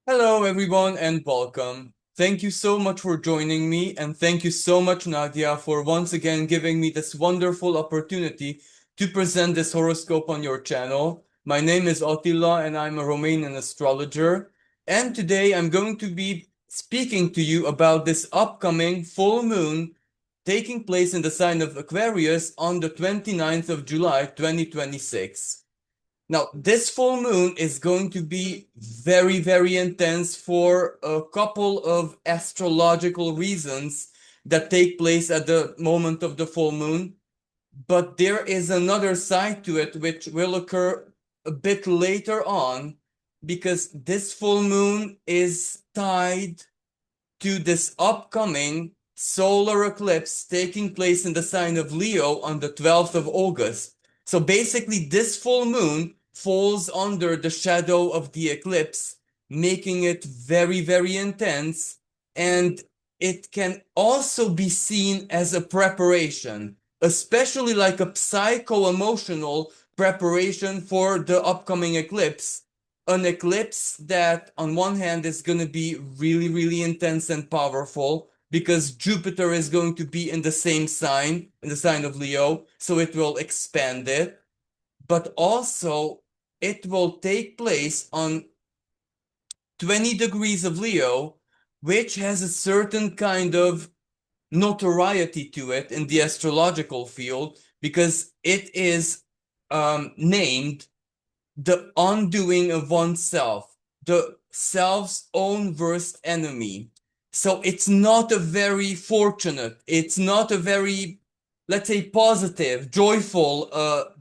Hello, everyone, and welcome. Thank you so much for joining me, and thank you so much, Nadia, for once again giving me this wonderful opportunity to present this horoscope on your channel. My name is Attila, and I'm a Romanian astrologer. And today I'm going to be speaking to you about this upcoming full moon taking place in the sign of Aquarius on the 29th of July, 2026. Now, this full moon is going to be very, very intense for a couple of astrological reasons that take place at the moment of the full moon. But there is another side to it which will occur a bit later on because this full moon is tied to this upcoming solar eclipse taking place in the sign of Leo on the 12th of August. So basically, this full moon falls under the shadow of the eclipse, making it very, very intense. And it can also be seen as a preparation, especially like a psycho-emotional preparation for the upcoming eclipse, an eclipse that on one hand is going to be really, really intense and powerful because Jupiter is going to be in the same sign, in the sign of Leo, so it will expand it. But also, it will take place on 20 degrees of Leo, which has a certain kind of notoriety to it in the astrological field because it is named the undoing of oneself, the self's own worst enemy. So it's not a very fortunate, it's not a very, let's say, positive, joyful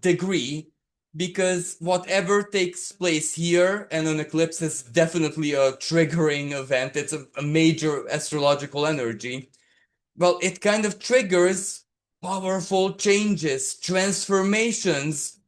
degree, because whatever takes place here, and an eclipse is definitely a triggering event, it's a major astrological energy. Well, it kind of triggers powerful changes, transformations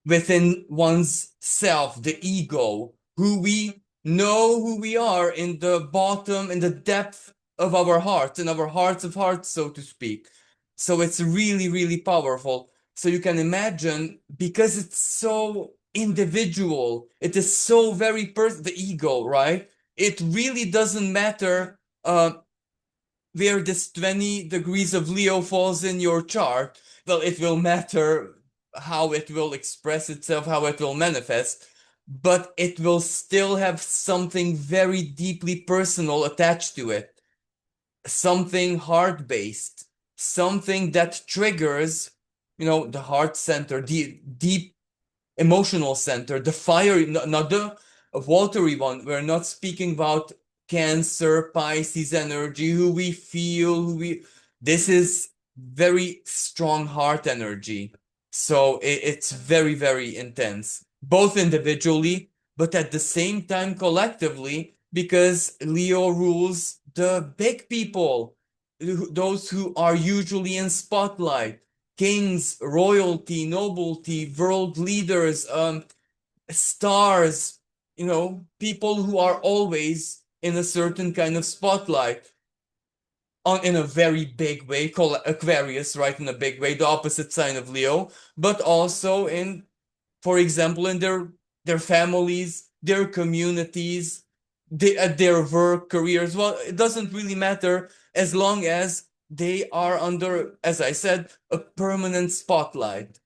within one's self, the ego, who we know who we are in the bottom, in the depth of our hearts, in our hearts of hearts, so to speak. So it's really, really powerful. So you can imagine, because it's so individual, it is so very the ego, right? It really doesn't matter where this 20 degrees of Leo falls in your chart. Well, it will matter how it will express itself, how it will manifest, but it will still have something very deeply personal attached to it, something heart based, something that triggers, the heart center, the deep emotional center, the fire, not the watery one. We're not speaking about Cancer, Pisces energy, who we feel, this is very strong heart energy. So it's very, very intense, both individually, but at the same time collectively, because Leo rules the big people, those who are usually in spotlight, kings, royalty, nobility, world leaders, stars, people who are always in a certain kind of spotlight in a very big way, called Aquarius, right? In a big way, the opposite sign of Leo, but also in, for example, in their families, their communities, at their work careers. Well, it doesn't really matter as long as they are under, as I said, a permanent spotlight.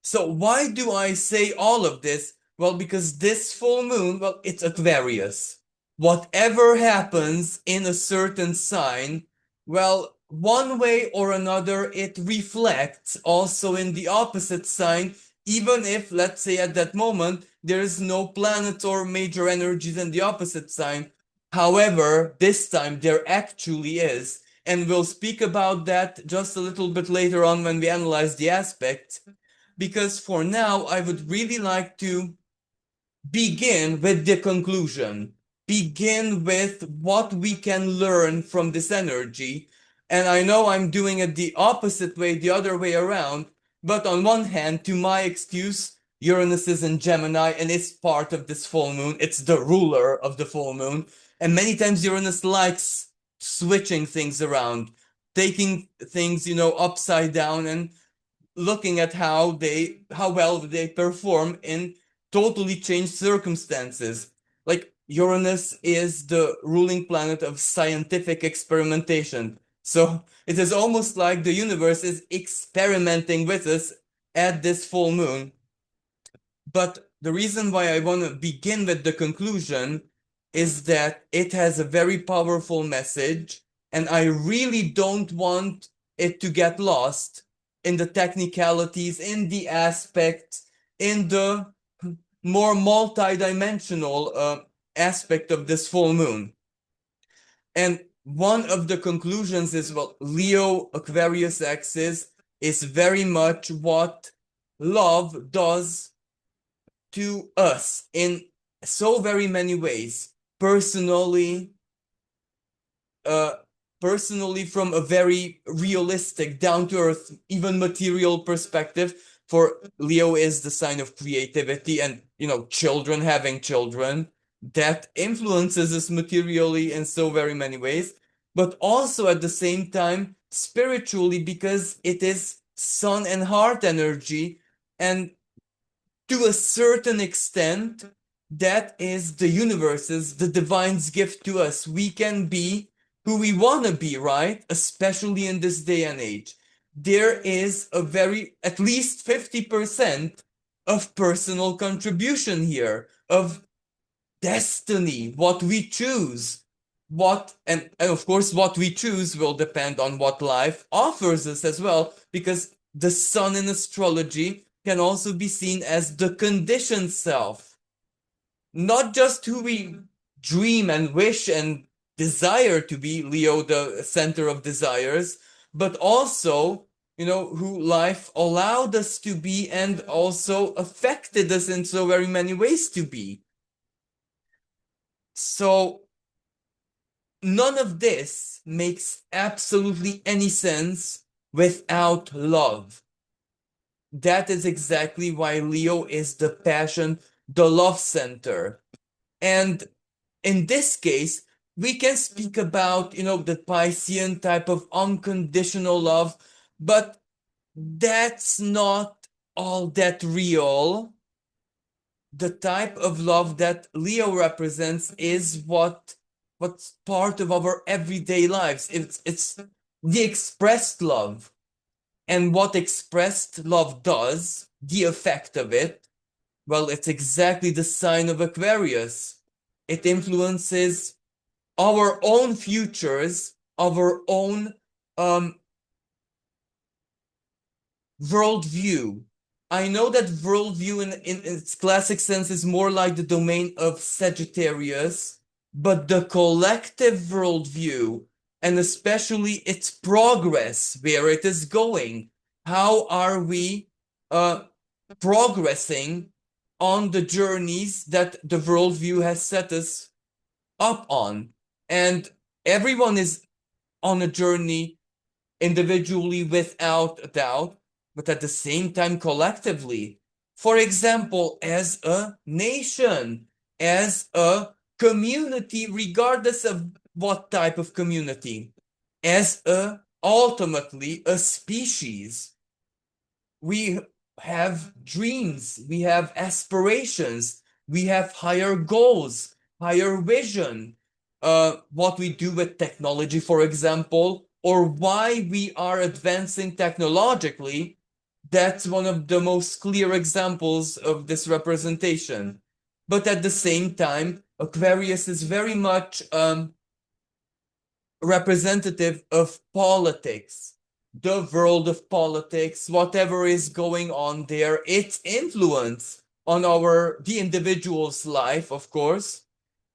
So why do I say all of this? Well, because this full moon, well, it's Aquarius. Whatever happens in a certain sign, well, one way or another, it reflects also in the opposite sign, even if, let's say, at that moment, there is no planet or major energies in the opposite sign. However, this time there actually is. And we'll speak about that just a little bit later on when we analyze the aspects, because for now, I would really like to begin with the conclusion, begin with what we can learn from this energy. And I know I'm doing it the opposite way, the other way around, but on one hand, to my excuse, Uranus is in Gemini and it's part of this full moon. It's the ruler of the full moon. And many times Uranus likes switching things around, taking things, upside down and looking at how well they perform in totally changed circumstances. Like Uranus is the ruling planet of scientific experimentation. So it is almost like the universe is experimenting with us at this full moon. But the reason why I want to begin with the conclusion is that it has a very powerful message, and I really don't want it to get lost in the technicalities, in the aspects, in the more multidimensional aspect of this full moon. And one of the conclusions is, well, Leo Aquarius axis is very much what love does to us in so very many ways. Personally, uh, personally from a very realistic, down to earth, even material perspective. For Leo is the sign of creativity, and children, having children, that influences us materially in so very many ways, but also at the same time spiritually, because it is sun and heart energy, and to a certain extent, that is the universe's, the divine's gift to us. We can be who we want to be, right? Especially in this day and age. There is a very, at least 50% of personal contribution here, of destiny, what we choose. And of course, what we choose will depend on what life offers us as well, because the sun in astrology can also be seen as the conditioned self, not just who we dream and wish and desire to be, Leo, the center of desires, but also, who life allowed us to be and also affected us in so very many ways to be. So none of this makes absolutely any sense without love. That is exactly why Leo is the passion, the love center. And in this case, we can speak about, the Piscean type of unconditional love, but that's not all that real. The type of love that Leo represents is what's part of our everyday lives. It's the expressed love. And what expressed love does, the effect of it, well, it's exactly the sign of Aquarius. It influences our own futures, our own worldview. I know that worldview in its classic sense is more like the domain of Sagittarius, but the collective worldview, and especially its progress, where it is going, how are we progressing on the journeys that the worldview has set us up on? And everyone is on a journey individually without a doubt, but at the same time collectively. For example, as a nation, as a community, regardless of what type of community, as ultimately a species. We have dreams, we have aspirations, we have higher goals, higher vision. What we do with technology, for example, or why we are advancing technologically, that's one of the most clear examples of this representation. But at the same time, Aquarius is very much representative of politics, the world of politics, whatever is going on there, its influence on the individual's life, of course,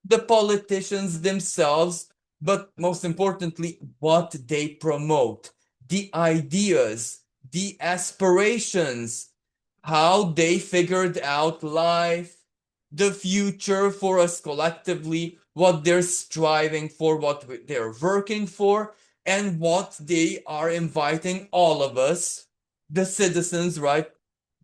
the politicians themselves, but most importantly, what they promote, the ideas, the aspirations, how they figured out life, the future for us collectively, what they're striving for, what they're working for, and what they are inviting all of us, the citizens, right?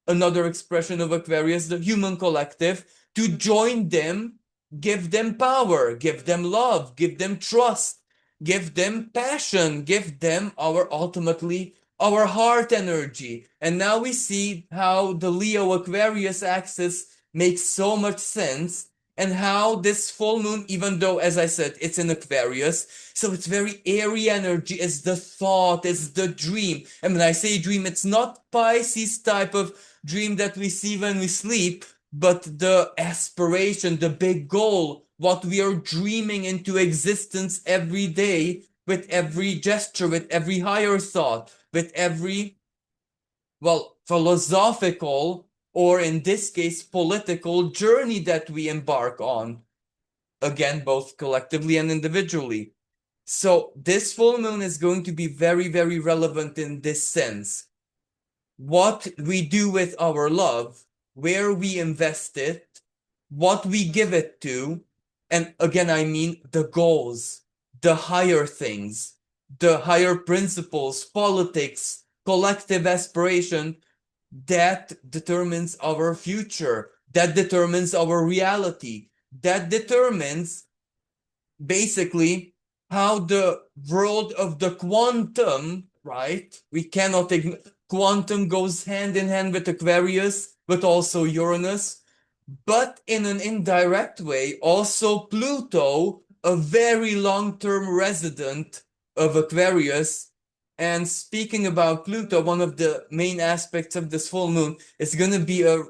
Another expression of Aquarius, the human collective, to join them, give them power, give them love, give them trust, give them passion, give them ultimately our heart energy. And now we see how the Leo Aquarius axis makes so much sense, and how this full moon, even though, as I said, it's in Aquarius, so it's very airy energy, it's the thought, it's the dream. And when I say dream, it's not Pisces type of dream that we see when we sleep, but the aspiration, the big goal, what we are dreaming into existence every day with every gesture, with every higher thought, with every, well, philosophical, or in this case, political journey that we embark on. Again, both collectively and individually. So this full moon is going to be very, very relevant in this sense. What we do with our love, where we invest it, what we give it to, and again, I mean the goals, the higher things, the higher principles, politics, collective aspiration, that determines our future, that determines our reality, that determines basically how the world of the quantum, right? We cannot ignore, quantum goes hand in hand with Aquarius, but also Uranus, but in an indirect way, also Pluto, a very long-term resident of Aquarius. And speaking about Pluto, one of the main aspects of this full moon is going to be a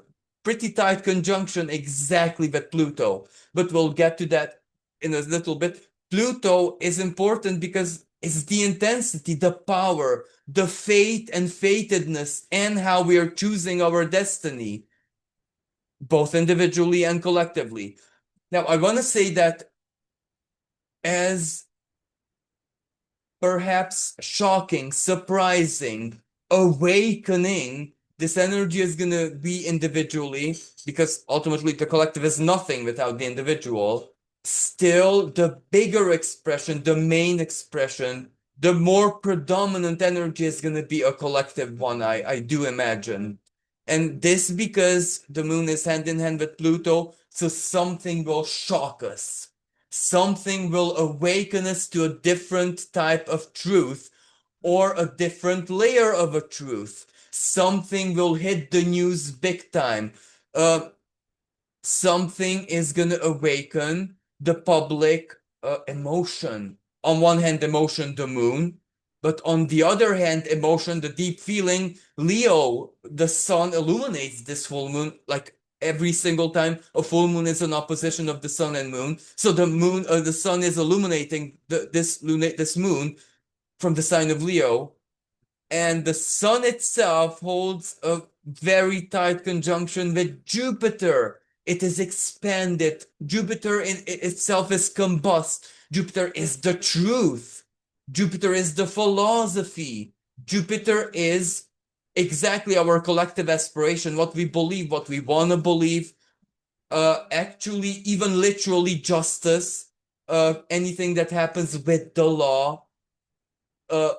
pretty tight conjunction exactly with Pluto, but we'll get to that in a little bit. Pluto is important because it's the intensity, the power, the fate and fatedness, and how we are choosing our destiny, both individually and collectively. Now, I want to say that as perhaps shocking, surprising, awakening, this energy is going to be individually, because ultimately the collective is nothing without the individual. Still, the bigger expression, the main expression, the more predominant energy is going to be a collective one, I do imagine. And this because the moon is hand in hand with Pluto, so something will shock us. Something will awaken us to a different type of truth or a different layer of a truth. Something will hit the news big time. Something is going to awaken the public emotion. On one hand, emotion, the moon, but on the other hand, emotion, the deep feeling. Leo, the sun illuminates this full moon like every single time a full moon is in opposition of the sun and moon. So the moon, the sun is illuminating this moon from the sign of Leo, and the sun itself holds a very tight conjunction with Jupiter. It is expanded. Jupiter in itself is combust. Jupiter is the truth. Jupiter is the philosophy. Jupiter is exactly our collective aspiration, what we believe, what we want to believe. Actually, even literally justice, anything that happens with the law, uh,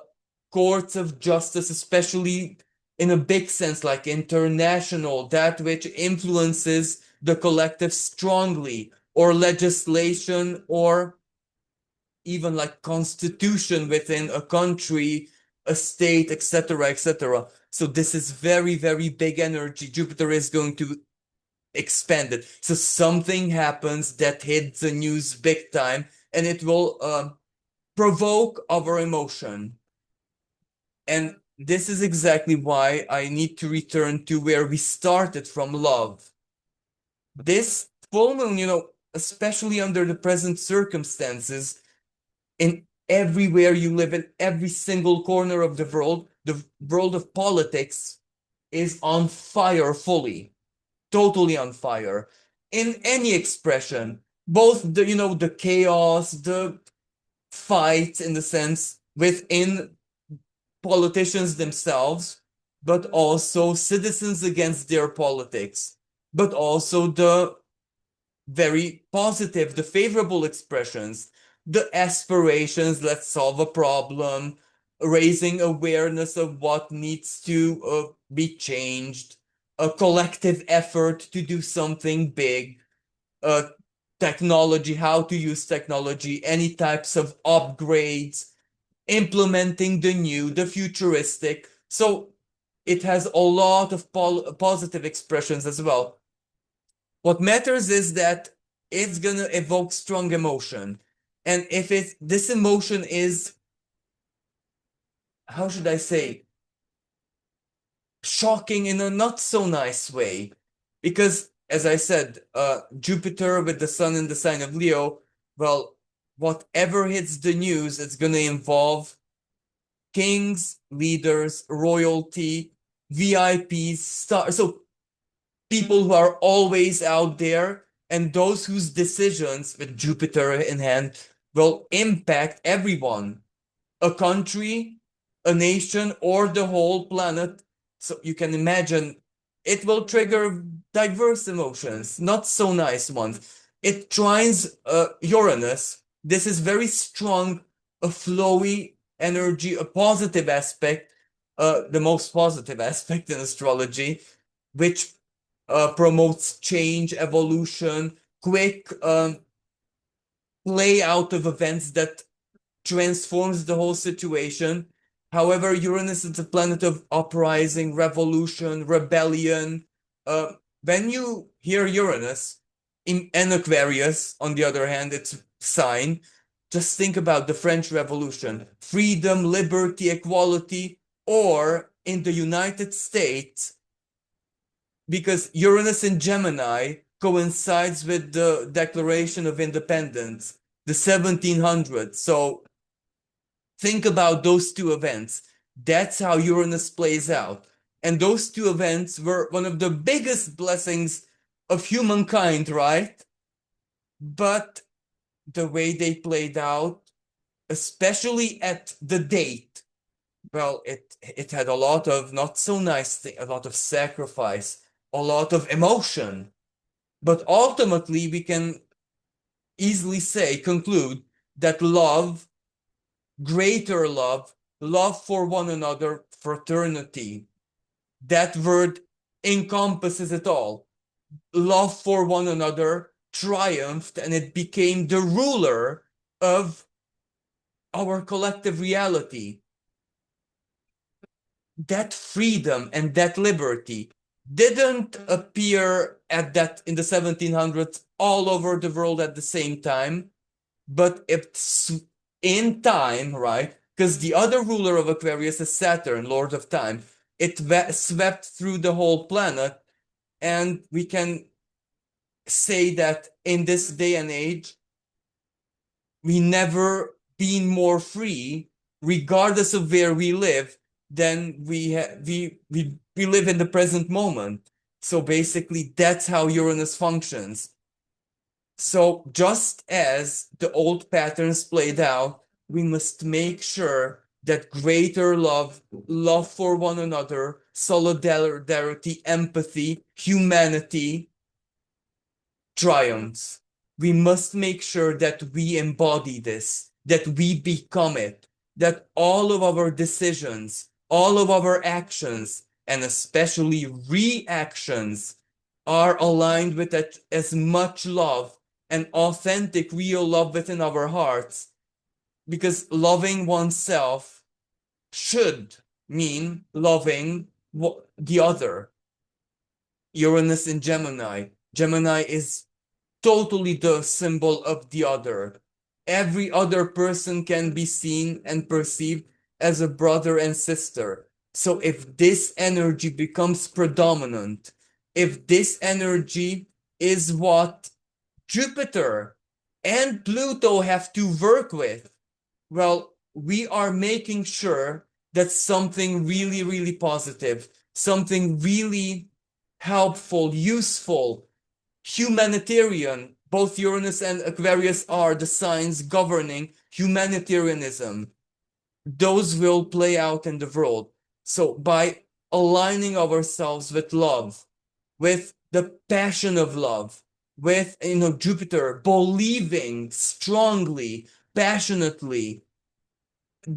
courts of justice, especially in a big sense, like international, that which influences the collective strongly, or legislation, or even like constitution within a country, a state, etc., etc. So this is very, very big energy. Jupiter is going to expand it. So something happens that hits the news big time, and it will provoke our emotion. And this is exactly why I need to return to where we started from, love. This full moon, especially under the present circumstances, in everywhere you live, in every single corner of the world of politics is on fire fully, totally on fire. In any expression, both the chaos, the fights in the sense within politicians themselves, but also citizens against their politics, but also the very positive, the favorable expressions, the aspirations, let's solve a problem, raising awareness of what needs to be changed, a collective effort to do something big, uh, technology, how to use technology, any types of upgrades, implementing the new, the futuristic. So it has a lot of positive expressions as well. What matters is that it's gonna evoke strong emotion. And if this emotion is, how should I say, shocking in a not so nice way, because as I said, Jupiter with the sun in the sign of Leo, well, whatever hits the news, it's gonna involve kings, leaders, royalty, VIPs, stars. So people who are always out there, and those whose decisions with Jupiter in hand will impact everyone, a country, a nation, or the whole planet. So you can imagine it will trigger diverse emotions, not so nice ones. It trines Uranus. This is very strong, a flowy energy, a positive aspect, the most positive aspect in astrology, which promotes change, evolution, quick play out of events that transforms the whole situation. However, Uranus is a planet of uprising, revolution, rebellion. When you hear Uranus in Aquarius, on the other hand, its sign, just think about the French Revolution, freedom, liberty, equality, or in the United States, because Uranus in Gemini coincides with the Declaration of Independence, the 1700s. So think about those two events. That's how Uranus plays out. And those two events were one of the biggest blessings of humankind, right? But the way they played out, especially at the date, well, it had a lot of not so nice thing, a lot of sacrifice, a lot of emotion. But ultimately, we can easily say, conclude that love, greater love, love for one another, fraternity, that word encompasses it all. Love for one another triumphed, and it became the ruler of our collective reality. That freedom and that liberty didn't appear at that in the 1700s all over the world at the same time, but it's in time, right? Because the other ruler of Aquarius is Saturn, Lord of Time. It swept through the whole planet, and we can say that in this day and age, we never been more free, regardless of where we live, than we live in the present moment. So basically, that's how Uranus functions. So just as the old patterns played out, we must make sure that greater love, love for one another, solidarity, empathy, humanity triumphs. We must make sure that we embody this, that we become it, that all of our decisions, all of our actions, and especially reactions are aligned with that as much love and authentic, real love within our hearts. Because loving oneself should mean loving the other. Uranus in Gemini. Gemini is totally the symbol of the other. Every other person can be seen and perceived as a brother and sister. So if this energy becomes predominant, if this energy is what Jupiter and Pluto have to work with, well, we are making sure that something really, really positive, something really helpful, useful, humanitarian. Both Uranus and Aquarius are the signs governing humanitarianism. Those will play out in the world. So by aligning ourselves with love, with the passion of love, with Jupiter, believing strongly, passionately,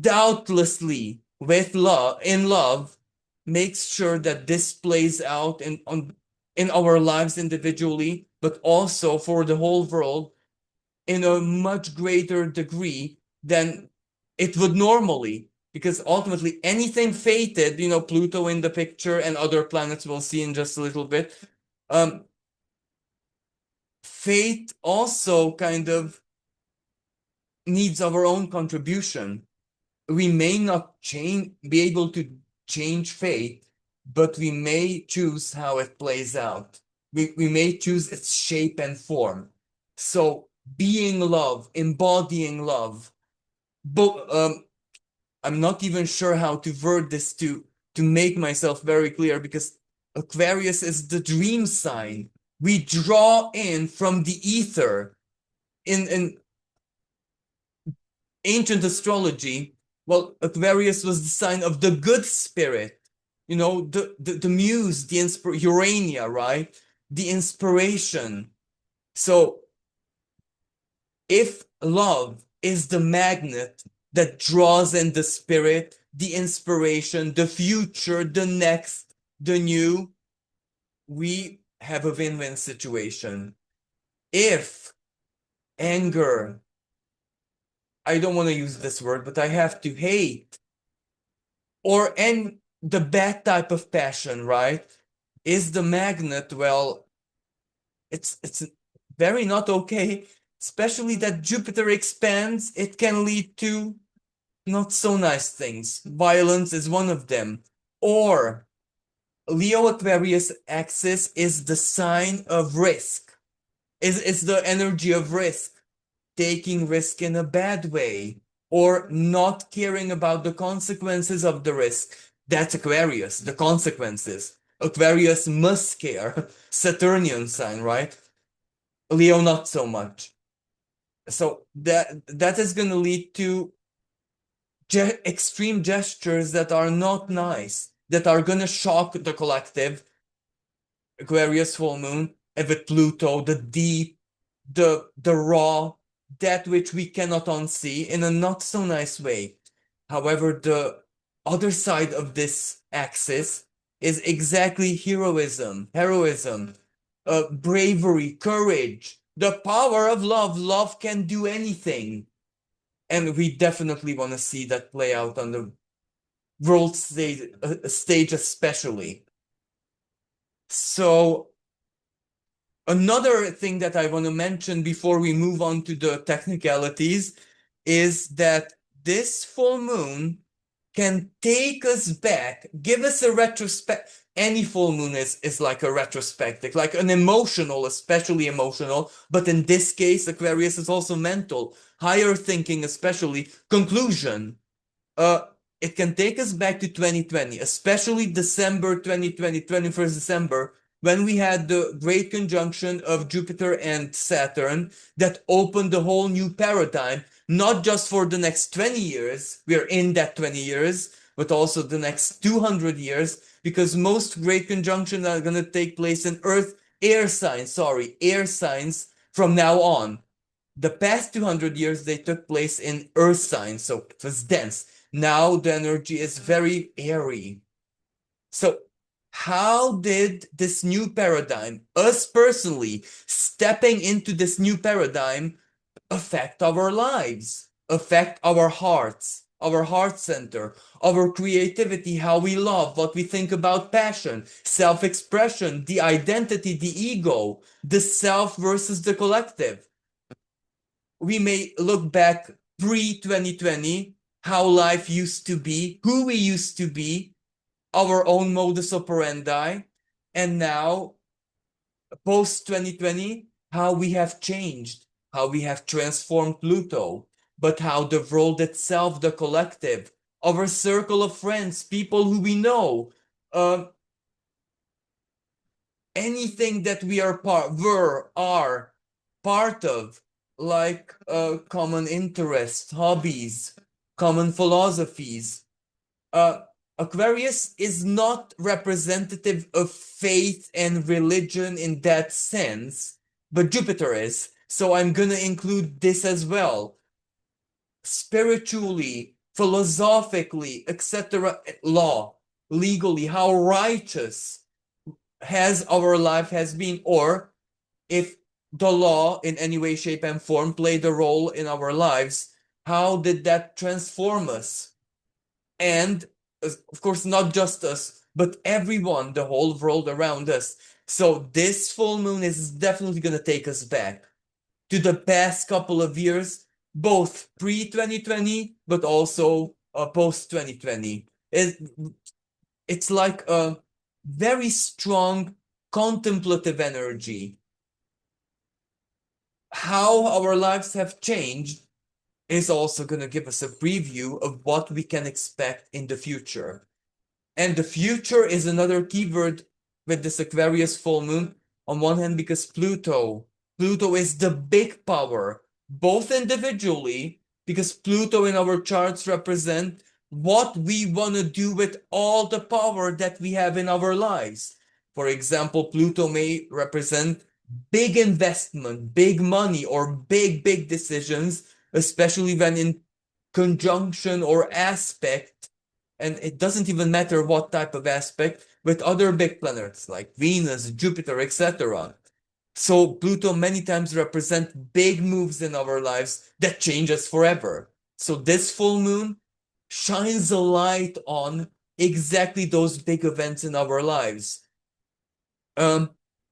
doubtlessly with love, in love, makes sure that this plays out in our lives individually, but also for the whole world in a much greater degree than it would normally. Because ultimately, anything fated, Pluto in the picture and other planets we'll see in just a little bit, um, fate also kind of needs our own contribution. We may not be able to change fate, but we may choose how it plays out. We may choose its shape and form. So being love, embodying love, but I'm not even sure how to word this to make myself very clear, because Aquarius is the dream sign. We draw in from the ether. In ancient astrology, well, Aquarius was the sign of the good spirit, the muse, Urania, right? The inspiration. So if love is the magnet that draws in the spirit, the inspiration, the future, the next, the new, we have a win-win situation. If anger, I don't want to use this word, but I have to, hate, and the bad type of passion, right, is the magnet, well, it's very not okay, especially that Jupiter expands. It can lead to not so nice things. Violence is one of them. Or Leo Aquarius axis is the sign of risk. Is the energy of risk, taking risk in a bad way, or not caring about the consequences of the risk. That's Aquarius, the consequences. Aquarius must care. Saturnian sign, right? Leo not so much. So that is going to lead to extreme gestures that are not nice, that are going to shock the collective. Aquarius full moon, with Pluto, the deep, the raw, that which we cannot unsee in a not so nice way. However, the other side of this axis is exactly heroism, bravery, courage, the power of love. Love can do anything. And we definitely want to see that play out on the world stage especially. So another thing that I want to mention before we move on to the technicalities is that this full moon can take us back, give us a retrospect. Any full moon is like a retrospective, like an emotional, especially emotional. But in this case, Aquarius is also mental, higher thinking, especially conclusion. uh, it can take us back to 2020, especially December 2020, 21st December, when we had the great conjunction of Jupiter and Saturn that opened a whole new paradigm, not just for the next 20 years, we are in that 20 years, but also the next 200 years, because most great conjunctions are going to take place in air signs from now on. The past 200 years, they took place in earth signs, so it was dense. Now the energy is very airy. So how did this new paradigm, us personally stepping into this new paradigm, affect our lives, affect our hearts, our heart center, our creativity, how we love, what we think about passion, self-expression, the identity, the ego, the self versus the collective? We may look back pre-2020, how life used to be, who we used to be, our own modus operandi, and now post-2020, how we have changed, how we have transformed Pluto, but how the world itself, the collective, our circle of friends, people who we know, uh, anything that we are are part of, like common interests, hobbies, common philosophies. Uh, Aquarius is not representative of faith and religion in that sense, but Jupiter is. So I'm gonna include this as well. Spiritually, philosophically, etc., law, legally, how righteous has our life has been, or if the law in any way, shape, and form played a role in our lives, how did that transform us? And of course, not just us, but everyone, the whole world around us. So this full moon is definitely going to take us back to the past couple of years, both pre-2020, but also post-2020. It's like a very strong contemplative energy. How our lives have changed is also going to give us a preview of what we can expect in the future. And the future is another keyword with this Aquarius full moon. On one hand, because Pluto is the big power, both individually, because Pluto in our charts represent what we want to do with all the power that we have in our lives. For example, Pluto may represent big investment, big money, or big decisions, especially when in conjunction or aspect, and it doesn't even matter what type of aspect, with other big planets like Venus, Jupiter, etc. So Pluto many times represent big moves in our lives that change us forever. So this full moon shines a light on exactly those big events in our lives.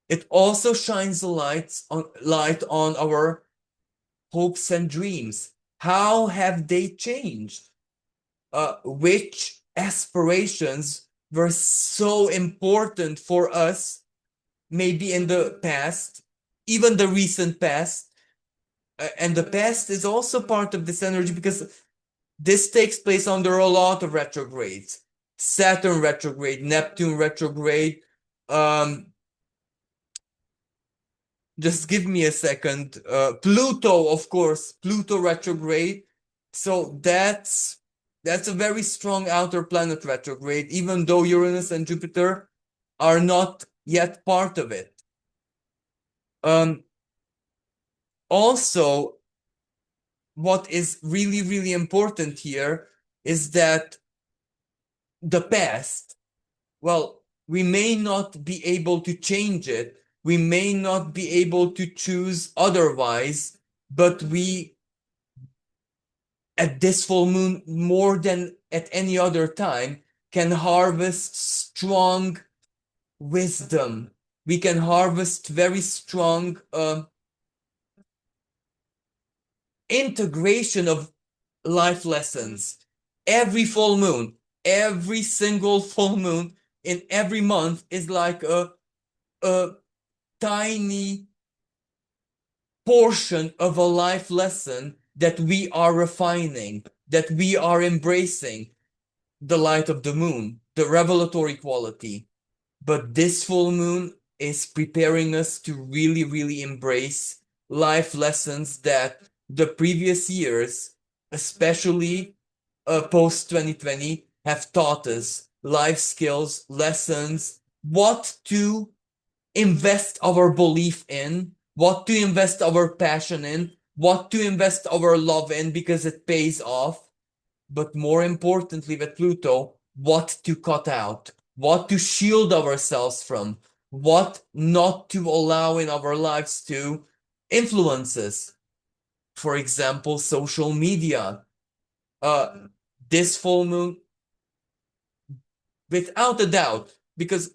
It also shines a light on our hopes and dreams. How have they changed? Which aspirations were so important for us, maybe in the past, even the recent past. And the past is also part of this energy because this takes place under a lot of retrogrades. Saturn retrograde, Neptune retrograde. Um, just give me a second. Pluto, of course, Pluto retrograde. So that's a very strong outer planet retrograde, even though Uranus and Jupiter are not yet part of it. Also, what is really important here is that the past, well, we may not be able to change it, we may not be able to choose otherwise, but we, at this full moon, more than at any other time, can harvest strong wisdom. We can harvest very strong integration of life lessons. Every full moon, every single full moon in every month is like a tiny portion of a life lesson that we are refining, that we are embracing. The light of the moon, the revelatory quality. But this full moon is preparing us to really embrace life lessons that the previous years, especially post 2020, have taught us. Life skills, lessons, what to invest our belief in, what to invest our passion in, what to invest our love in because it pays off. But more importantly, with Pluto, what to cut out, what to shield ourselves from, what not to allow in our lives to influence us. For example, social media. Uh, this full moon, without a doubt, because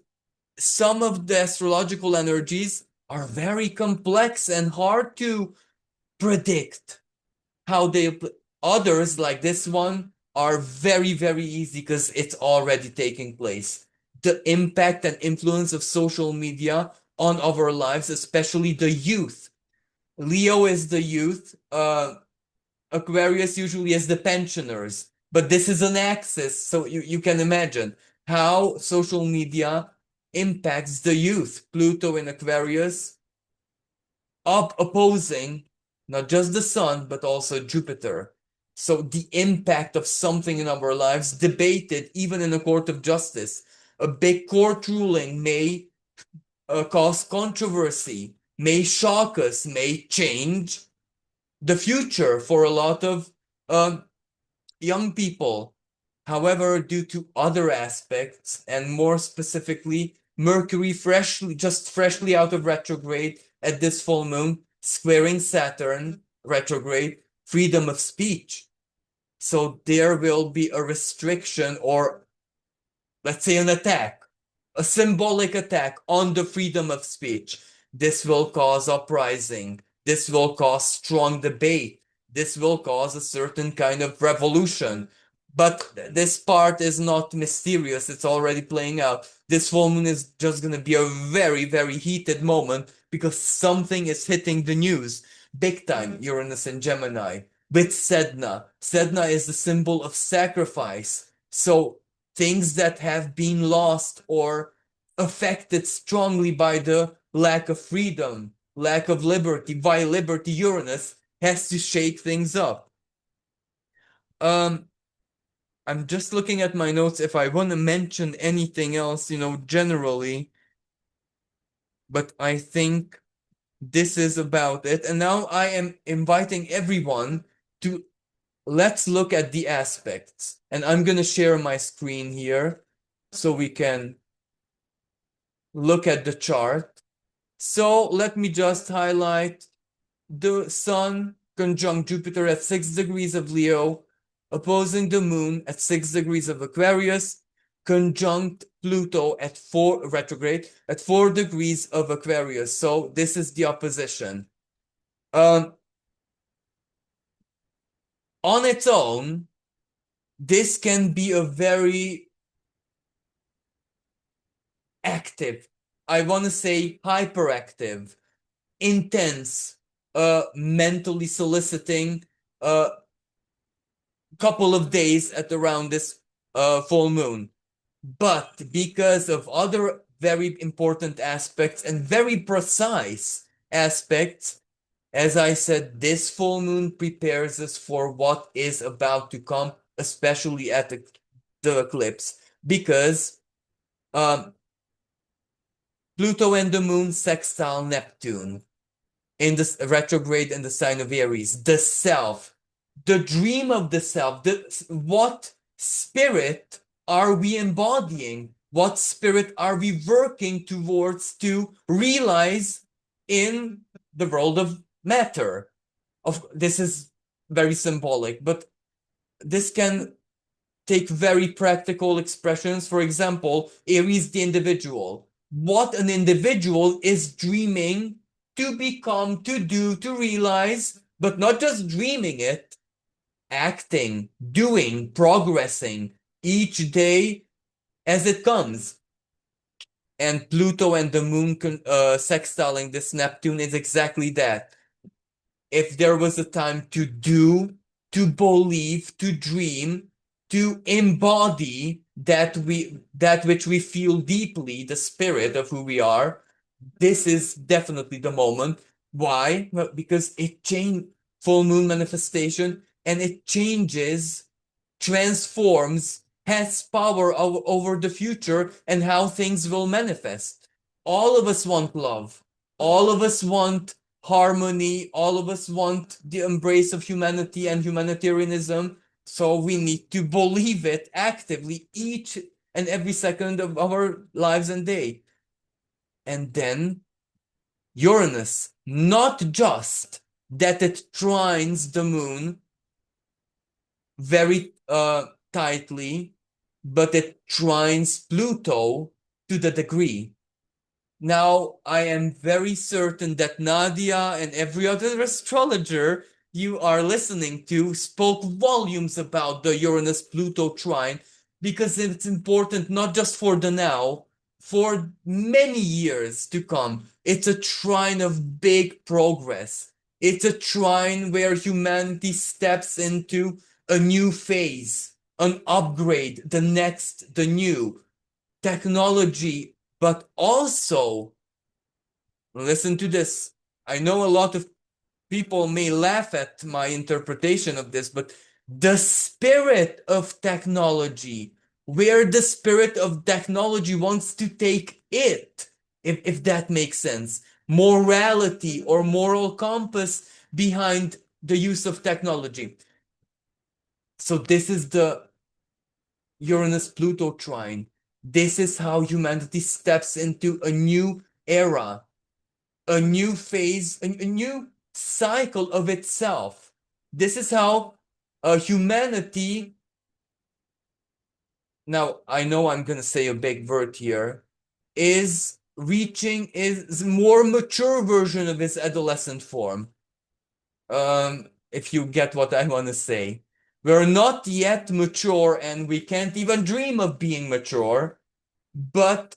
some of the astrological energies are very complex and hard to predict how they, others like this one are very easy because it's already taking place. The impact and influence of social media on our lives, especially the youth. Leo is the youth, Aquarius usually is the pensioners, but this is an axis, so you can imagine how social media impacts the youth. Pluto in Aquarius up opposing not just the sun, but also Jupiter. So the impact of something in our lives debated even in a court of justice. A big court ruling may cause controversy, may shock us, may change the future for a lot of young people. However, due to other aspects, and more specifically, Mercury freshly out of retrograde at this full moon, squaring Saturn retrograde, freedom of speech. So there will be a restriction or let's say an attack a symbolic attack on the freedom of speech. This will cause uprising. This will cause strong debate. This will cause a certain kind of revolution. But this part is not mysterious. It's already playing out. This full moon is just going to be a very, very heated moment because something is hitting the news. Big time, Uranus and Gemini. With Sedna. Sedna is the symbol of sacrifice. So things that have been lost or affected strongly by the lack of freedom, lack of liberty, by liberty, Uranus has to shake things up. I'm just looking at my notes if I want to mention anything else, generally, but I think this is about it. And now I am inviting everyone to let's look at the aspects. And I'm going to share my screen here so we can look at the chart. So let me just highlight the Sun conjunct Jupiter at 6 degrees of Leo, opposing the Moon at 6 degrees of Aquarius, conjunct Pluto at 4 retrograde at 4 degrees of Aquarius. So this is the opposition. On its own, this can be a very active, I want to say hyperactive, intense, mentally soliciting couple of days at around this full moon. But because of other very important aspects and very precise aspects, as I said, this full moon prepares us for what is about to come, especially at the eclipse, because Pluto and the moon sextile Neptune in the retrograde in the sign of Aries, the self, the dream of the self, what spirit are we embodying? What spirit are we working towards to realize in the world of matter? This is very symbolic, but this can take very practical expressions. For example, Aries, the individual. What an individual is dreaming to become, to do, to realize, but not just dreaming it, acting, doing, progressing each day as it comes. And Pluto and the moon sextiling this Neptune is exactly that. If there was a time to do, to believe, to dream, to embody that which we feel deeply, the spirit of who we are, this is definitely the moment. Why? Well, because it changed full moon manifestation and it changes, transforms, has power over the future and how things will manifest. All of us want love. All of us want harmony. All of us want the embrace of humanity and humanitarianism. So we need to believe it actively each and every second of our lives and day. And then Uranus, not just that it trines the moon very tightly, but it trines Pluto to the degree. Now, I am very certain that Nadia and every other astrologer you are listening to spoke volumes about the Uranus-Pluto trine because it's important not just for the now, for many years to come. It's a trine of big progress. It's a trine where humanity steps into a new phase, an upgrade, the next, the new technology, but also, listen to this. I know a lot of people may laugh at my interpretation of this, but the spirit of technology, where the spirit of technology wants to take it, if that makes sense, morality or moral compass behind the use of technology. So this is the Uranus-Pluto trine. This is how humanity steps into a new era, a new phase, a new cycle of itself. This is how humanity. Now, I know I'm going to say a big word here, is reaching is more mature version of his adolescent form. If you get what I want to say. We're not yet mature and we can't even dream of being mature, but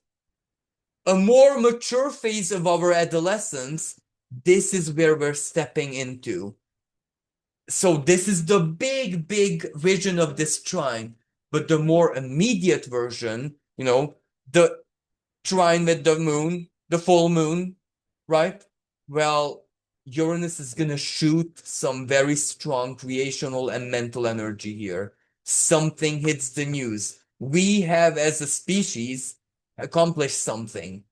a more mature phase of our adolescence, this is where we're stepping into. So this is the big, big vision of this trine, but the more immediate version, the trine with the moon, the full moon, right? Well, Uranus is going to shoot some very strong creational and mental energy here. Something hits the news. We have, as a species, accomplished something.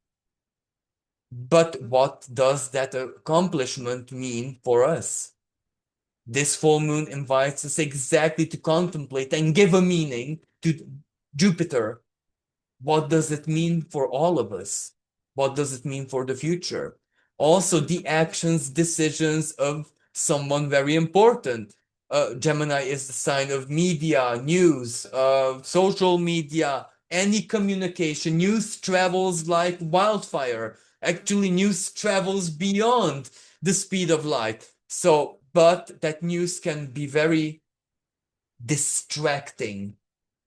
But what does that accomplishment mean for us? This full moon invites us exactly to contemplate and give a meaning to Jupiter. What does it mean for all of us? What does it mean for the future? Also, the actions, decisions of someone very important. Gemini is the sign of media, news, social media, any communication. News travels like wildfire. Actually, news travels beyond the speed of light. So, but that news can be very distracting.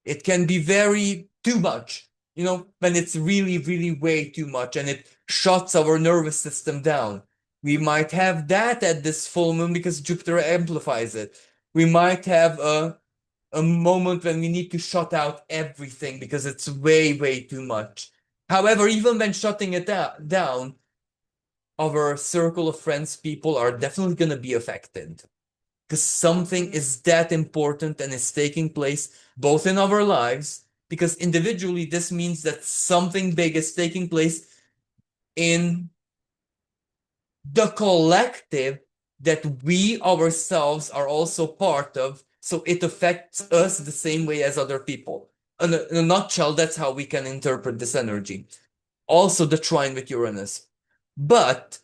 It can be very too much, when it's really, really way too much and it shuts our nervous system down. We might have that at this full moon because Jupiter amplifies it. We might have a moment when we need to shut out everything because it's way, way too much. However, even when shutting it down, our circle of friends, people are definitely going to be affected because something is that important and is taking place both in our lives, because individually this means that something big is taking place in the collective that we ourselves are also part of, so it affects us the same way as other people. In a nutshell, that's how we can interpret this energy. Also the trine with Uranus. But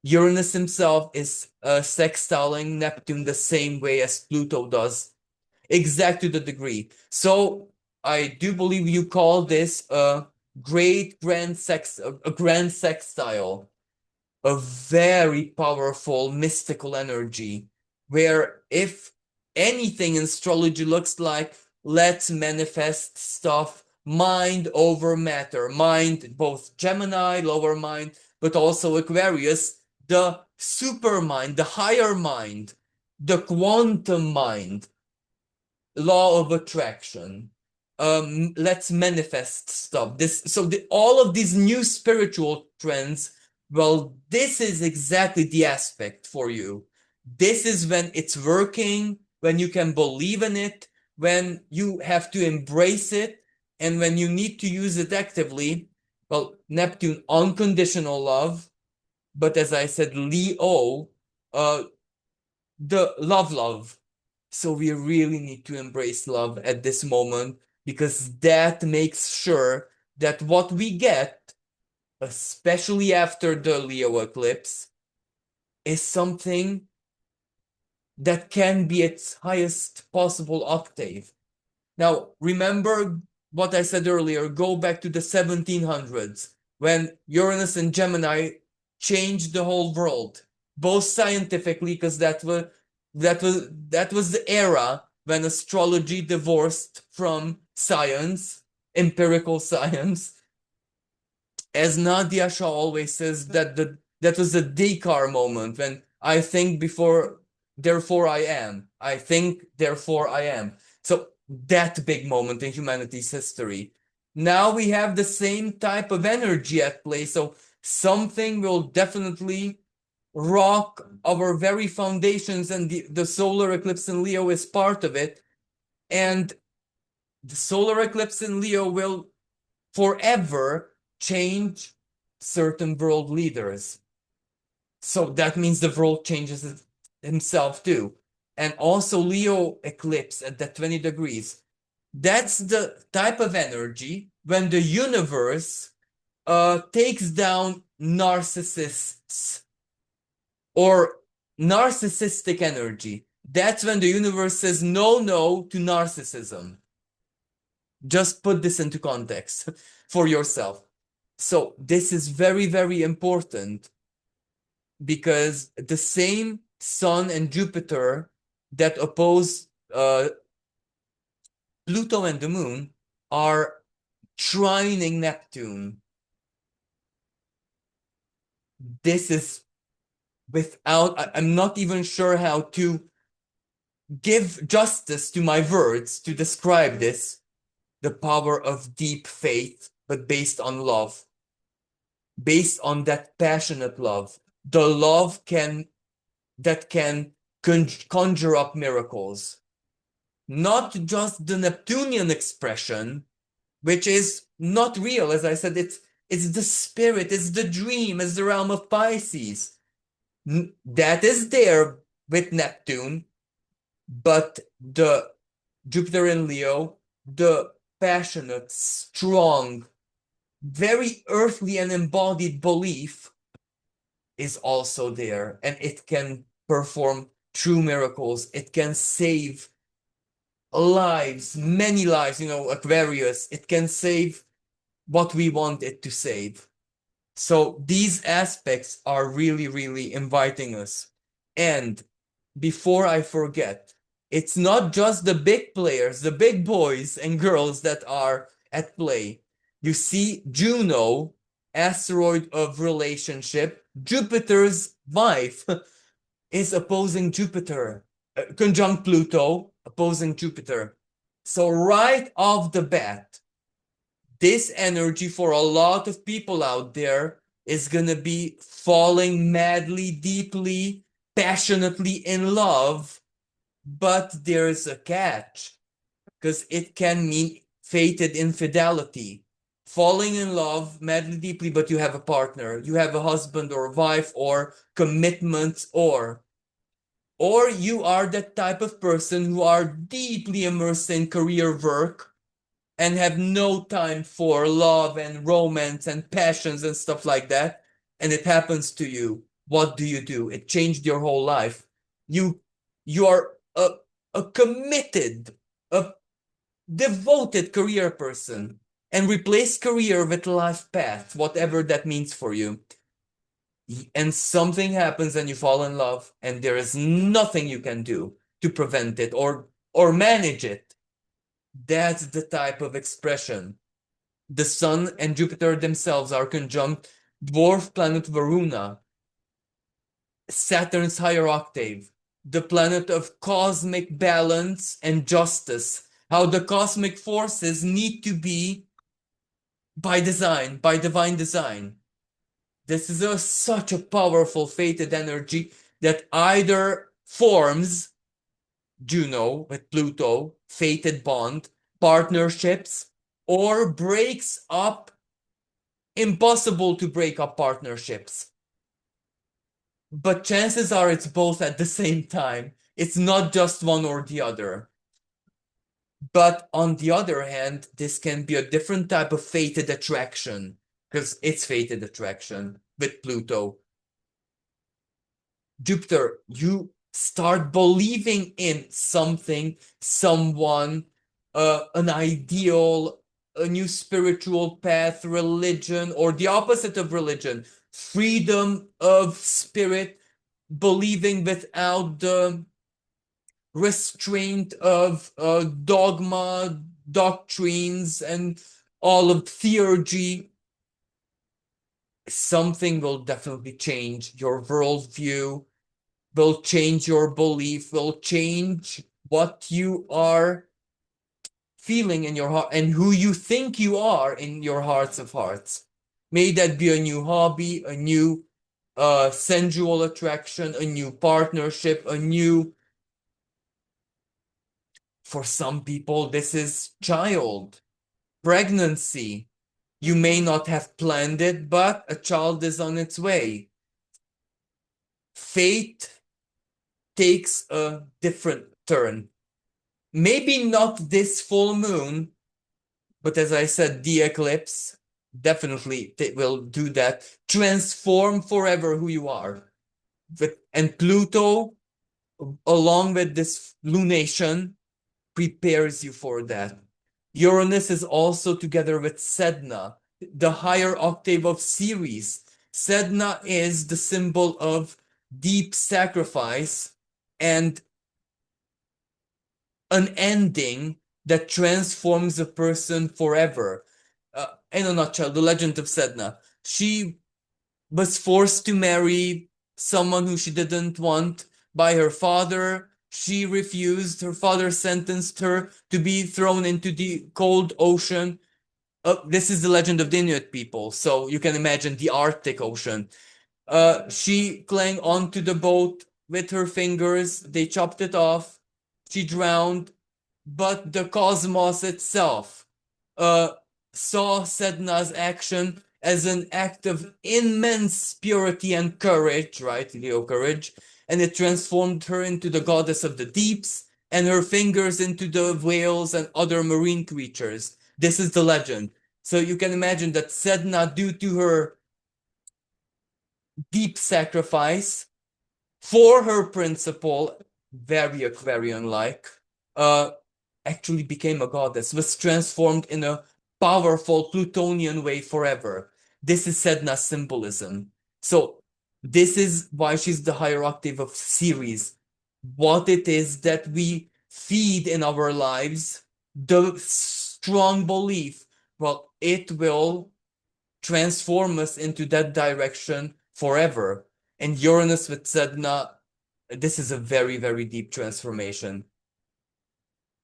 Uranus himself is sextiling Neptune the same way as Pluto does, exact to the degree. So I do believe you call this a grand sextile, a very powerful mystical energy, where if anything in astrology looks like, let's manifest stuff, mind over matter, mind, both Gemini, lower mind, but also Aquarius, the super mind, the higher mind, the quantum mind, law of attraction. Let's manifest stuff. All of these new spiritual trends, well, this is exactly the aspect for you. This is when it's working, when you can believe in it, when you have to embrace it, and when you need to use it actively. Well, Neptune, unconditional love, but as I said, Leo, the love. So we really need to embrace love at this moment, because that makes sure that what we get, especially after the Leo eclipse, is something that can be its highest possible octave. Now, remember what I said earlier, go back to the 1700s when Uranus and Gemini changed the whole world, both scientifically, because that was the era when astrology divorced from science, empirical science. As Nadia Shah always says, that was the Descartes moment, when I think before, therefore I am. I think, therefore I am. So that big moment in humanity's history. Now we have the same type of energy at play. So something will definitely rock our very foundations, and the solar eclipse in Leo is part of it. And the solar eclipse in Leo will forever change certain world leaders. So that means the world changes himself too. And also Leo eclipse at that 20 degrees. That's the type of energy when the universe takes down narcissists or narcissistic energy. That's when the universe says no to narcissism. Just put this into context for yourself. So this is very, very important because the same Sun and Jupiter that oppose Pluto and the Moon are trining Neptune. This is I'm not even sure how to give justice to my words to describe this, the power of deep faith, but based on love, based on that passionate love, the love that can conjure up miracles, not just the Neptunian expression, which is not real. As I said, it's the spirit, it's the dream, it's the realm of Pisces. That is there with Neptune, but the Jupiter in Leo, the passionate, strong, very earthly and embodied belief is also there, and it can perform true miracles. It can save lives, many lives, Aquarius. It can save what we want it to save. So these aspects are really, really inviting us. And before I forget, it's not just the big players, the big boys and girls that are at play. You see, Juno, asteroid of relationship, Jupiter's wife, is opposing Jupiter, conjunct Pluto, opposing Jupiter. So right off the bat, this energy for a lot of people out there is going to be falling madly, deeply, passionately in love. But there's a catch, because it can mean fated infidelity. Falling in love madly, deeply, but you have a partner, you have a husband or a wife, or commitment, or you are that type of person who are deeply immersed in career work and have no time for love and romance and passions and stuff like that, and it happens to you. What do? It changed your whole life. You you are a committed, a devoted career person, and replace career with life path, whatever that means for you. And something happens and you fall in love, and there is nothing you can do to prevent it or manage it. That's the type of expression. The Sun and Jupiter themselves are conjunct dwarf planet Varuna, Saturn's higher octave, the planet of cosmic balance and justice. How the cosmic forces need to be by design, by divine design. This is such a powerful fated energy that either forms Juno with Pluto, fated bond, partnerships, or breaks up impossible to break up partnerships. But chances are it's both at the same time. It's not just one or the other. But on the other hand, this can be a different type of fated attraction, because it's fated attraction with Pluto. Jupiter, you start believing in something, someone, an ideal, a new spiritual path, religion, or the opposite of religion, freedom of spirit, believing without the restraint of dogma, doctrines, and all of theurgy. Something will definitely change your worldview, will change your belief, will change what you are feeling in your heart and who you think you are in your hearts of hearts. May that be a new hobby, a new sensual attraction, a new partnership, for some people, this is child, pregnancy. You may not have planned it, but a child is on its way. Fate takes a different turn. Maybe not this full moon, but as I said, the eclipse definitely will do that. Transform forever who you are. And Pluto, along with this lunation, prepares you for that. Uranus is also together with Sedna, the higher octave of Ceres. Sedna is the symbol of deep sacrifice and an ending that transforms a person forever. In a nutshell, the legend of Sedna. She was forced to marry someone who she didn't want by her father. She refused. Her father sentenced her to be thrown into the cold ocean. This is the legend of the Inuit people, so you can imagine the Arctic Ocean. She clung onto the boat with her fingers. They chopped it off. She drowned, but the cosmos itself uh, saw Sedna's action as an act of immense purity and courage, right? Leo courage. And it transformed her into the goddess of the deeps and her fingers into the whales and other marine creatures. This is the legend. So you can imagine that Sedna, due to her deep sacrifice for her principle, very Aquarian-like, uh, actually became a goddess, was transformed in a powerful Plutonian way forever. This is Sedna's symbolism. So this is why she's the higher octave of Ceres. What it is that we feed in our lives, the strong belief, well, it will transform us into that direction forever. And Uranus with Sedna, this is a very, very deep transformation.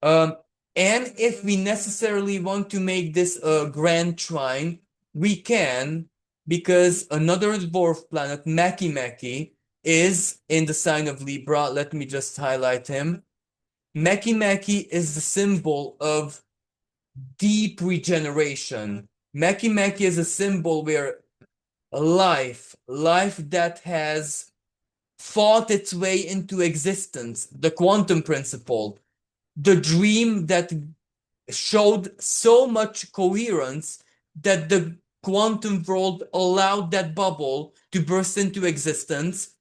Um, and if we necessarily want to make this a grand trine, we can, because another dwarf planet, Makemake, is in the sign of Libra. Let me just highlight him. Makemake is the symbol of deep regeneration. Makemake is a symbol where life that has fought its way into existence, the quantum principle, the dream that showed so much coherence that the quantum world allowed that bubble to burst into existence,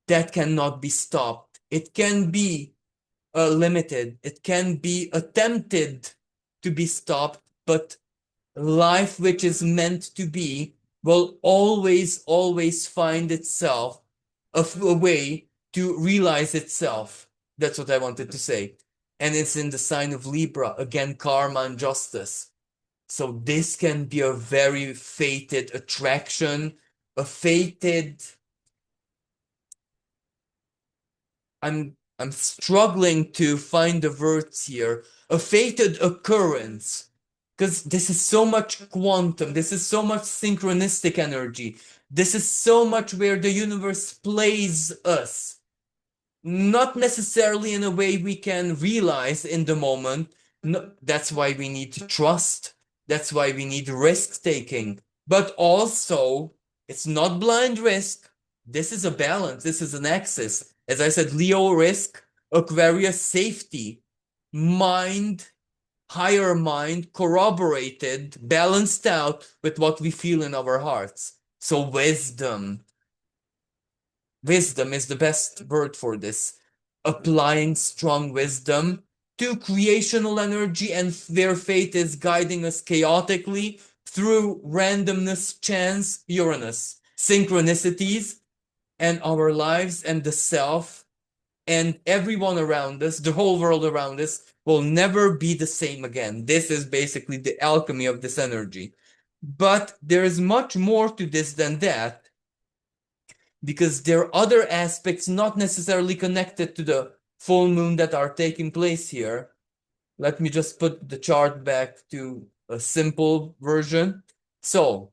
that cannot be stopped. It can be limited, it can be attempted to be stopped, but life which is meant to be will always find itself a way to realize itself. That's what I wanted to say. And it's in the sign of Libra, again, karma and justice. So this can be a very fated attraction, a fated, I'm struggling to find the words here, a fated occurrence. Because this is so much quantum, this is so much synchronistic energy, this is so much where the universe plays us. Not necessarily in a way we can realize in the moment. No, that's why we need to trust. That's why we need risk taking. But also, it's not blind risk. This is a balance. This is an axis. As I said, Leo risk, Aquarius safety, mind, higher mind, corroborated, balanced out with what we feel in our hearts. So wisdom. Wisdom is the best word for this. Applying strong wisdom to creational energy, and their fate is guiding us chaotically through randomness, chance, Uranus, synchronicities, and our lives and the self and everyone around us, the whole world around us, will never be the same again. This is basically the alchemy of this energy. But there is much more to this than that, because there are other aspects not necessarily connected to the full moon that are taking place here. Let me just put the chart back to a simple version. So,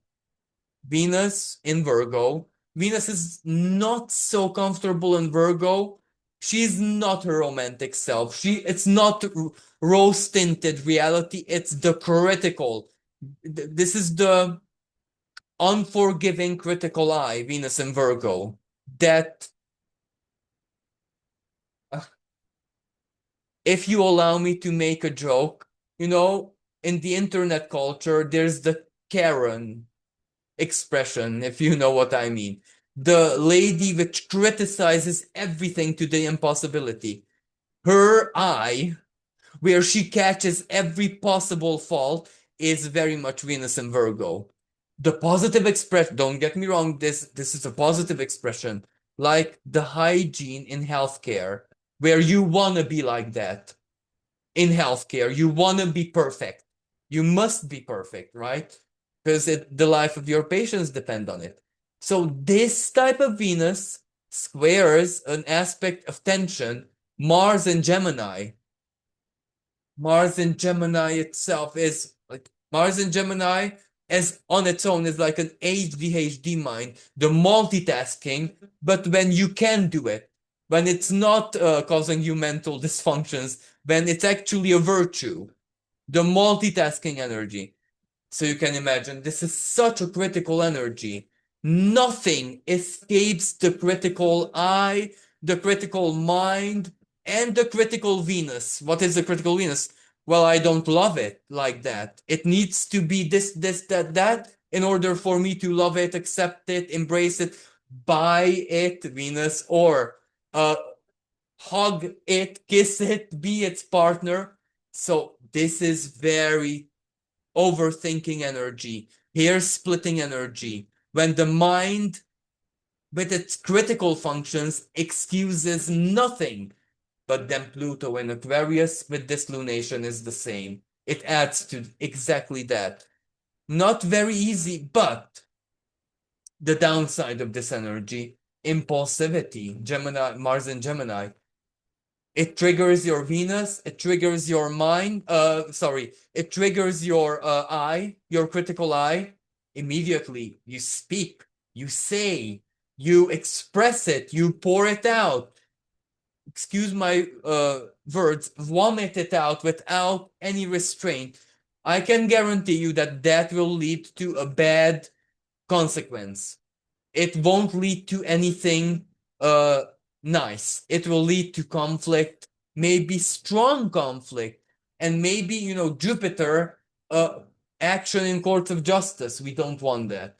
Venus in Virgo. Venus is not so comfortable in Virgo. She's not her romantic self. It's not rose tinted reality. It's the critical. This is the unforgiving critical eye, Venus in Virgo. That if you allow me to make a joke, in the internet culture, there's the Karen expression, if you know what I mean. The lady which criticizes everything to the impossibility. Her eye, where she catches every possible fault, is very much Venus in Virgo. The positive expression, don't get me wrong, this is a positive expression, like the hygiene in healthcare, where you want to be like that. In healthcare, you want to be perfect. You must be perfect, right? Because the life of your patients depend on it. So this type of Venus squares an aspect of tension, Mars in Gemini. Mars in Gemini itself is like Mars in Gemini as on its own is like an ADHD mind, the multitasking, but when you can do it, when it's not causing you mental dysfunctions, when it's actually a virtue, the multitasking energy. So you can imagine this is such a critical energy. Nothing escapes the critical eye, the critical mind, and the critical Venus. What is the critical Venus? Well, I don't love it like that. It needs to be this, that, in order for me to love it, accept it, embrace it, buy it, Venus, or hug it, kiss it, be its partner. So this is very overthinking energy, hair splitting energy, when the mind with its critical functions excuses nothing. But then Pluto in Aquarius with this lunation is the same. It adds to exactly that. Not very easy, but the downside of this energy, impulsivity, Gemini, Mars in Gemini. It triggers your Venus, it triggers your mind, it triggers your eye, your critical eye. Immediately, you speak, you say, you express it, you pour it out. Excuse my words, vomit it out without any restraint. I can guarantee you that that will lead to a bad consequence. It won't lead to anything nice. It will lead to conflict, maybe strong conflict, and maybe, Jupiter action in courts of justice. We don't want that.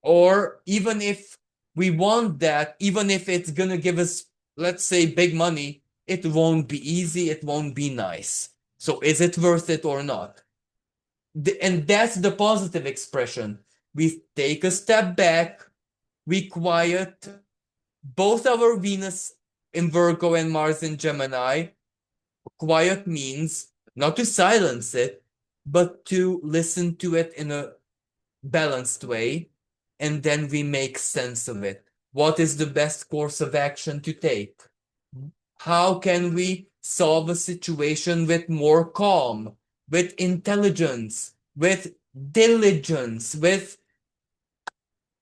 Or even if we want that, even if it's gonna give us, let's say, big money, it won't be easy, it won't be nice. So is it worth it or not? And that's the positive expression. We take a step back, we quiet both our Venus in Virgo and Mars in Gemini. Quiet means not to silence it, but to listen to it in a balanced way, and then we make sense of it. What is the best course of action to take? How can we solve a situation with more calm, with intelligence, with diligence, with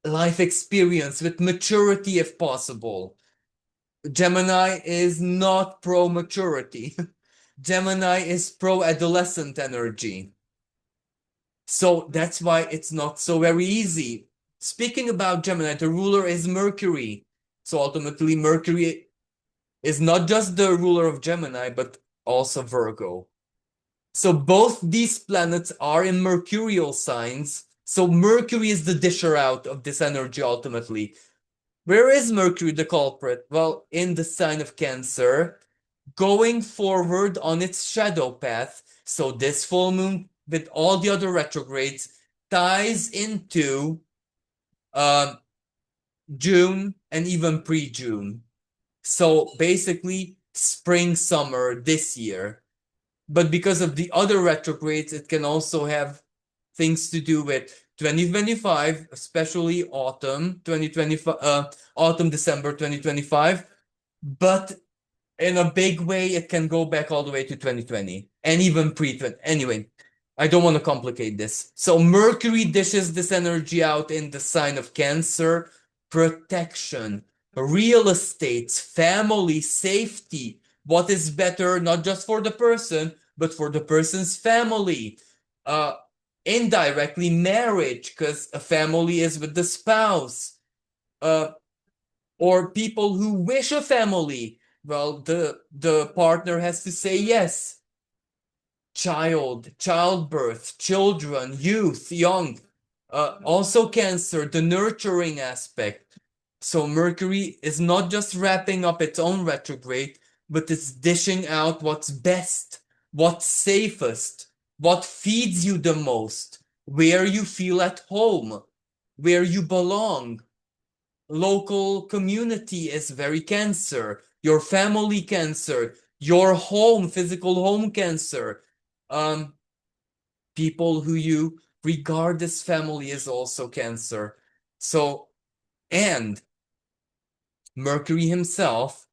life experience, with maturity if possible? Gemini is not pro maturity. Gemini is pro adolescent energy. So that's why it's not so very easy. Speaking about Gemini, the ruler is Mercury. So ultimately, Mercury is not just the ruler of Gemini, but also Virgo. So both these planets are in mercurial signs. So Mercury is the disher out of this energy ultimately. Where is Mercury the culprit? Well, in the sign of Cancer, going forward on its shadow path. So this full moon, with all the other retrogrades, ties into June and even pre-June. So basically, spring, summer this year. But because of the other retrogrades, it can also have things to do with 2025, especially autumn 2025, autumn, December 2025. But in a big way, it can go back all the way to 2020 and even pre-20. Anyway, I don't want to complicate this. So Mercury dishes this energy out in the sign of Cancer, protection, real estate, family, safety. What is better, not just for the person, but for the person's family. Indirectly, marriage, because a family is with the spouse. Or people who wish a family. Well, the partner has to say yes. Childbirth, children, youth, young. Also Cancer, the nurturing aspect. So Mercury is not just wrapping up its own retrograde, but it's dishing out what's best, what's safest, what feeds you the most, where you feel at home, where you belong. Local community is very Cancer, your family Cancer, your home, physical home Cancer. People who you regard as family is also Cancer. So, and Mercury himself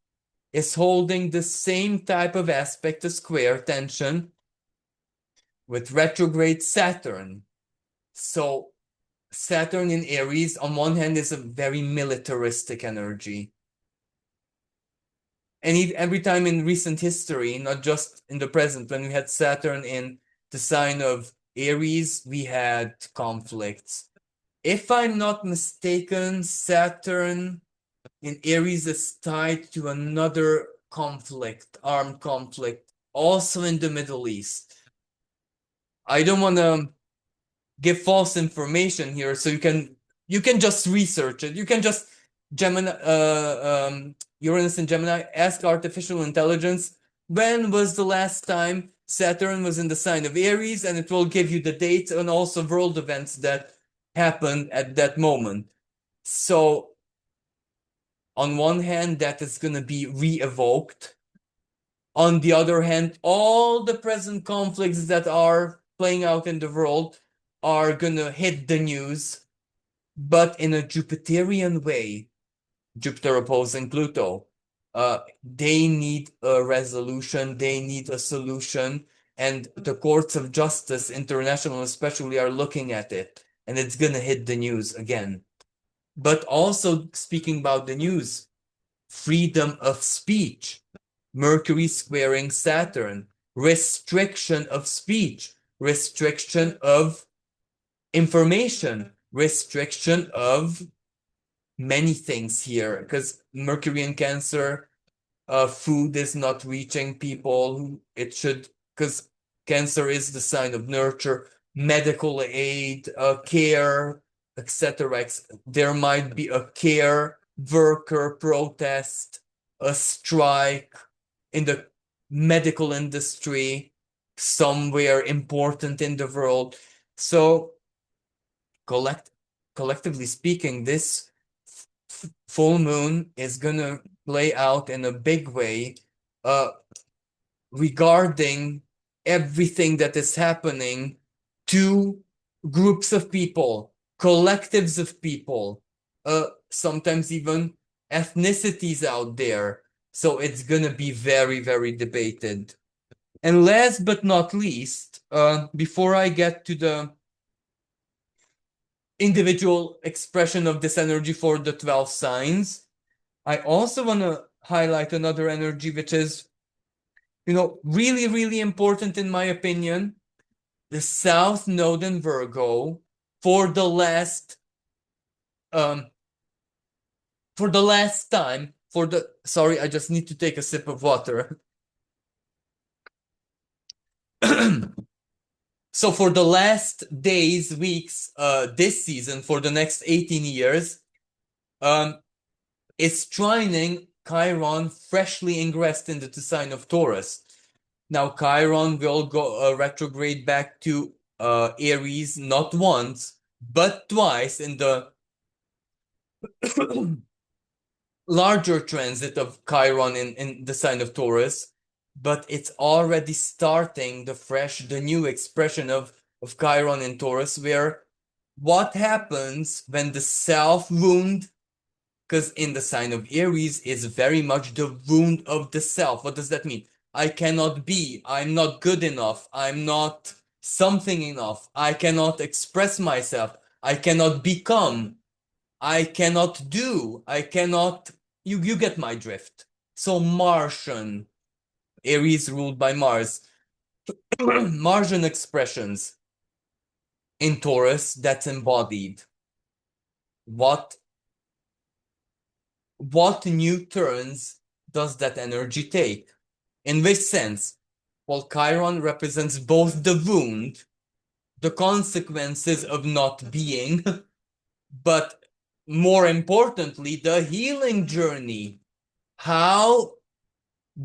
is holding the same type of aspect, a square tension with retrograde Saturn. So Saturn in Aries, on one hand, is a very militaristic energy. And every time in recent history, not just in the present, when we had Saturn in the sign of Aries, we had conflicts. If I'm not mistaken, Saturn in Aries is tied to another conflict, armed conflict, also in the Middle East. I don't want to give false information here, so you can just research it. You can just Gemini, Uranus and Gemini, ask artificial intelligence, when was the last time Saturn was in the sign of Aries, and it will give you the date and also world events that happened at that moment. So on one hand, that is going to be re-evoked. On the other hand, all the present conflicts that are playing out in the world are going to hit the news, but in a Jupiterian way. Jupiter opposing Pluto. They need a resolution, they need a solution, and the courts of justice, international especially, are looking at it, and it's going to hit the news again. But also, speaking about the news, freedom of speech, Mercury squaring Saturn, restriction of speech, restriction of information, restriction of many things here, because Mercury in Cancer, food is not reaching people who it should, because Cancer is the sign of nurture, medical aid, care, etc. There might be a care worker protest, a strike in the medical industry, somewhere important in the world. So collectively speaking, this full moon is gonna play out in a big way regarding everything that is happening to groups of people, collectives of people, sometimes even ethnicities out there. So it's gonna be very, very debated. And last but not least, before I get to the individual expression of this energy for the 12 signs, I also want to highlight another energy which is, really, really important in my opinion. The South Node in Virgo for the last time, sorry, I just need to take a sip of water. So for the last days, weeks, this season, for the next 18 years, is trining Chiron freshly ingressed into the sign of Taurus. Now Chiron will go retrograde back to Aries not once, but twice in the larger transit of Chiron in the sign of Taurus. But it's already starting the new expression of Chiron in Taurus, where what happens when the self wound, because in the sign of Aries is very much the wound of the self. What does that mean? I cannot be, I'm not good enough, I'm not something enough, I cannot express myself, I cannot become, I cannot do, I cannot, you get my drift. So Martian, Aries ruled by Mars, Martian expressions in Taurus that's embodied. What new turns does that energy take? In this sense, while Chiron represents both the wound, the consequences of not being, but more importantly, the healing journey. How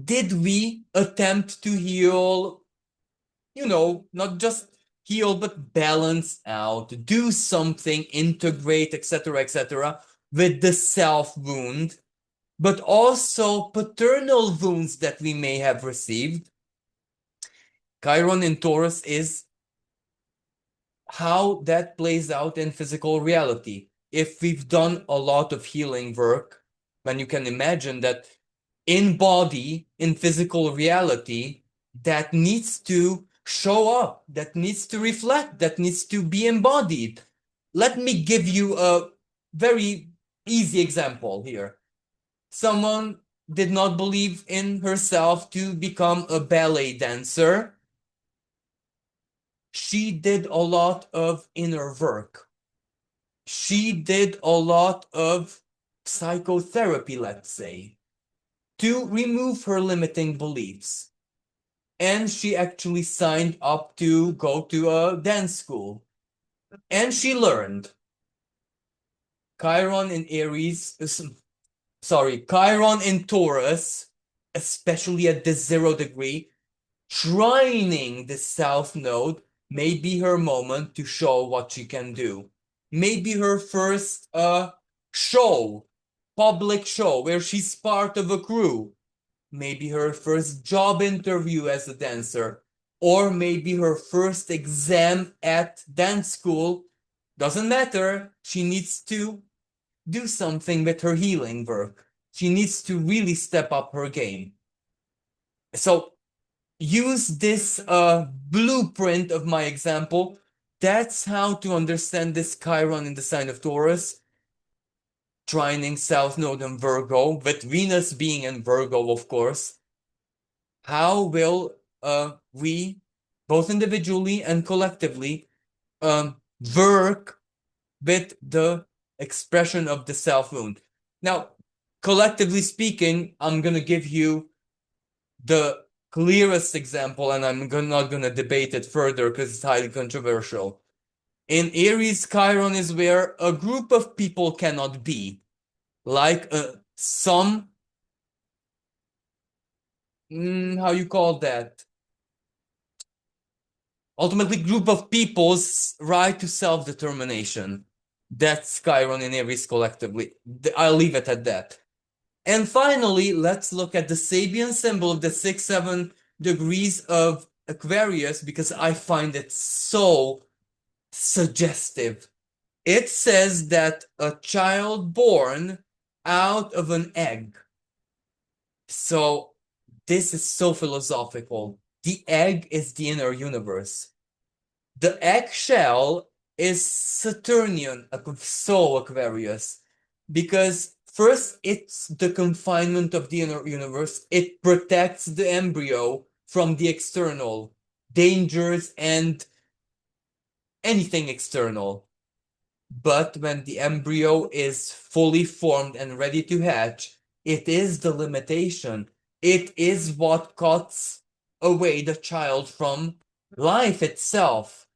did we attempt to heal not just heal, but balance out, do something, integrate, etc., with the self wound, but also paternal wounds that we may have received. Chiron in Taurus is how that plays out in physical reality. If we've done a lot of healing work, then you can imagine that in body, in physical reality, that needs to show up, that needs to reflect, that needs to be embodied. Let me give you a very easy example here. Someone did not believe in herself to become a ballet dancer. She did a lot of inner work. She did a lot of psychotherapy, let's say, to remove her limiting beliefs. And she actually signed up to go to a dance school. And she learned. Chiron in Aries, Chiron in Taurus, especially at the 0 degree, trining the South Node may be her moment to show what she can do. Maybe her first show, public show, where she's part of a crew. Maybe her first job interview as a dancer. Or maybe her first exam at dance school. Doesn't matter. She needs to do something with her healing work. She needs to really step up her game. So use this blueprint of my example. That's how to understand this Chiron in the sign of Taurus, trining South Node in Virgo, with Venus being in Virgo, of course. How will we, both individually and collectively, work with the expression of the self wound? Now, collectively speaking, I'm going to give you the clearest example, and I'm not going to debate it further because it's highly controversial. In Aries, Chiron is where a group of people cannot be. Like some, how you call that? Ultimately, group of people's right to self-determination. That's Chiron in Aries collectively. I'll leave it at that. And finally, let's look at the Sabian symbol of the 6-7 degrees of Aquarius, because I find it so suggestive. It says that a child born out of an egg. So this is so philosophical. The egg is the inner universe. The eggshell is Saturnian, so Aquarius, because first it's the confinement of the inner universe. It protects the embryo from the external dangers and anything external. But when the embryo is fully formed and ready to hatch, it is the limitation. It is what cuts away the child from life itself.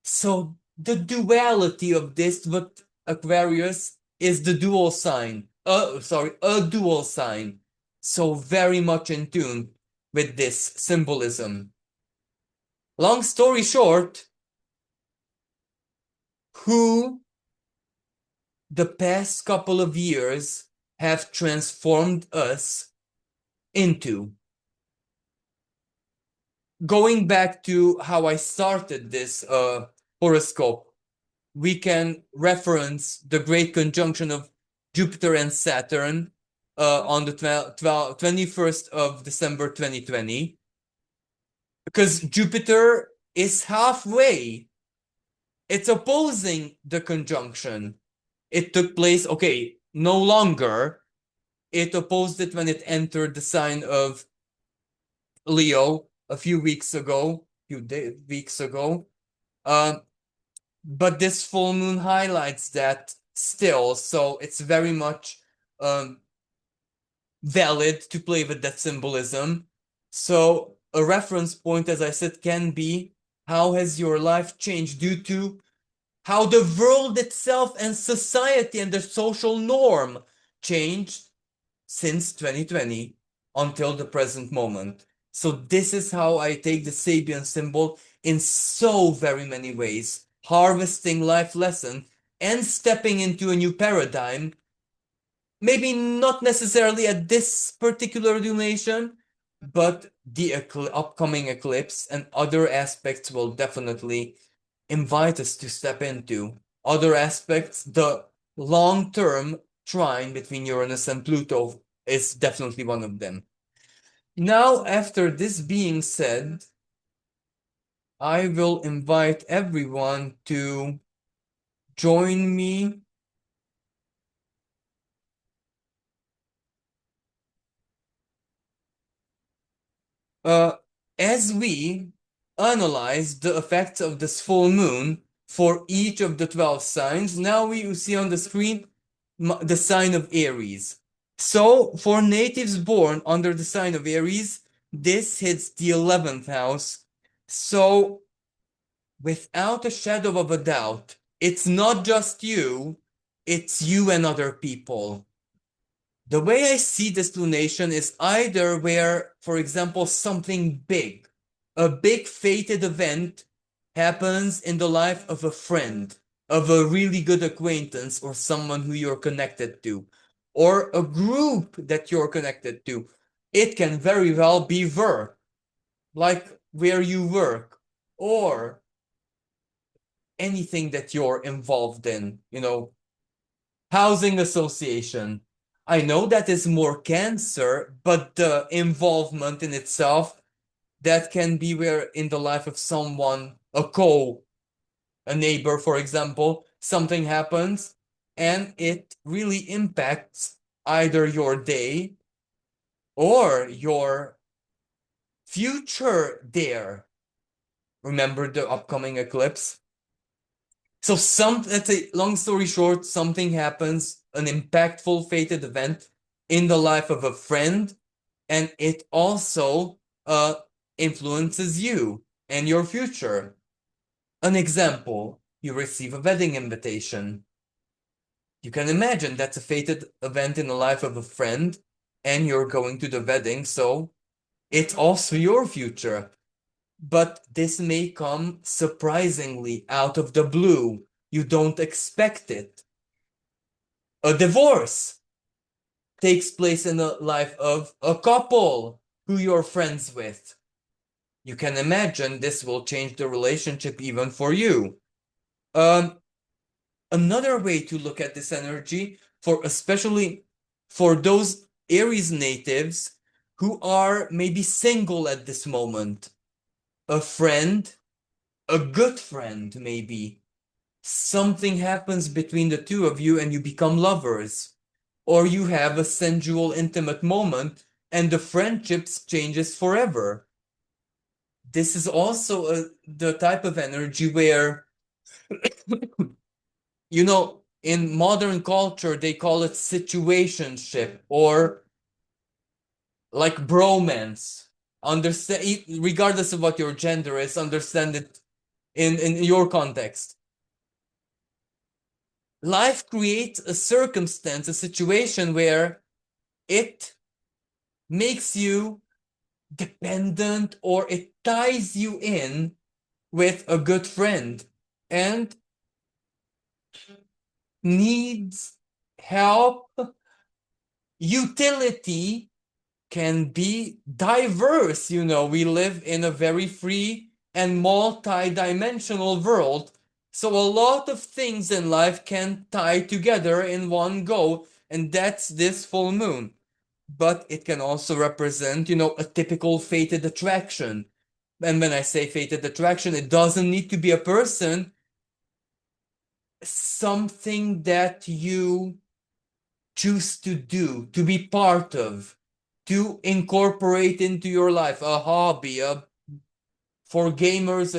So the duality of this with Aquarius is the dual sign. A dual sign. So very much in tune with this symbolism. Long story short, who the past couple of years have transformed us into. Going back to how I started this horoscope, we can reference the great conjunction of Jupiter and Saturn on the 21st of December 2020, because Jupiter is halfway. It's opposing the conjunction. It took place, okay, no longer. It opposed it when it entered the sign of Leo a few weeks ago. But this full moon highlights that still, so it's very much valid to play with that symbolism. So a reference point, as I said, can be how has your life changed due to how the world itself and society and the social norm changed since 2020 until the present moment. So this is how I take the Sabian symbol in so very many ways, harvesting life lesson and stepping into a new paradigm. Maybe not necessarily at this particular lunation, but the upcoming eclipse and other aspects will definitely invite us to step into. Other aspects, the long-term trine between Uranus and Pluto is definitely one of them. Now, after this being said, I will invite everyone to join me. Uh, as we analyze the effects of this full moon for each of the 12 signs, now we see on the screen the sign of Aries. So, for natives born under the sign of Aries, this hits the 11th house. So, without a shadow of a doubt, it's not just you, it's you and other people. The way I see this lunation is either where, for example, something big, a big fated event happens in the life of a friend, of a really good acquaintance, or someone who you're connected to, or a group that you're connected to. It can very well be work, like where you work, or anything that you're involved in, housing association. I know that is more Cancer, but the involvement in itself, that can be where in the life of someone, a neighbor, for example, something happens and it really impacts either your day or your future there. Remember the upcoming eclipse? So let's say, long story short, something happens, an impactful fated event in the life of a friend, and it also influences you and your future. An example, you receive a wedding invitation. You can imagine that's a fated event in the life of a friend, and you're going to the wedding, so it's also your future. But this may come surprisingly out of the blue. You don't expect it. A divorce takes place in the life of a couple who you're friends with. You can imagine this will change the relationship even for you. Um, Another way to look at this energy, for especially for those Aries natives who are maybe single at this moment, a friend, a good friend maybe, something happens between the two of you and you become lovers, or you have a sensual intimate moment and the friendships changes forever. This is also the type of energy where, in modern culture they call it situationship, or like bromance. Understand, regardless of what your gender is, understand it in your context. Life creates a circumstance, a situation where it makes you dependent, or it ties you in with a good friend and needs help. Utility can be diverse. We live in a very free and multi-dimensional world. So a lot of things in life can tie together in one go, and that's this full moon. But it can also represent, a typical fated attraction. And when I say fated attraction, it doesn't need to be a person, something that you choose to do, to be part of, to incorporate into your life, a hobby, for gamers,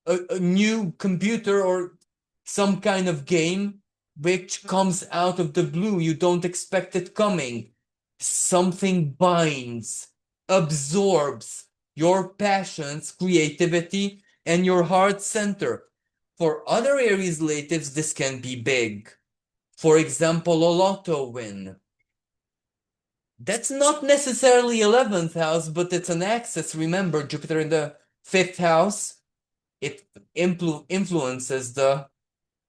a new computer or some kind of game which comes out of the blue. You don't expect it coming. Something binds, absorbs your passions, creativity, and your heart center. For other Aries natives, this can be big. For example, a lotto win. That's not necessarily 11th house, but it's an axis. Remember, Jupiter in the 5th house, it influences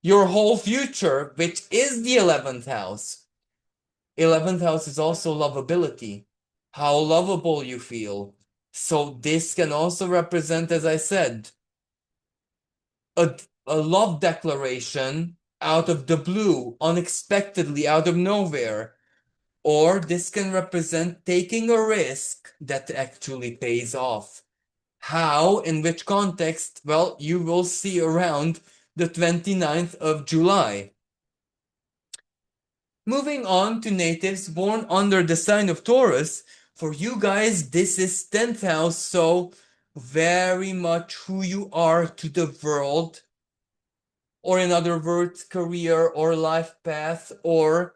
your whole future, which is the 11th house. 11th house is also lovability, how lovable you feel. So this can also represent, as I said, a love declaration out of the blue, unexpectedly, out of nowhere. Or this can represent taking a risk that actually pays off. How, in which context? Well, you will see around the 29th of July. Moving on to natives born under the sign of Taurus. For you guys, this is 10th house, so very much who you are to the world, or in other words, career or life path, or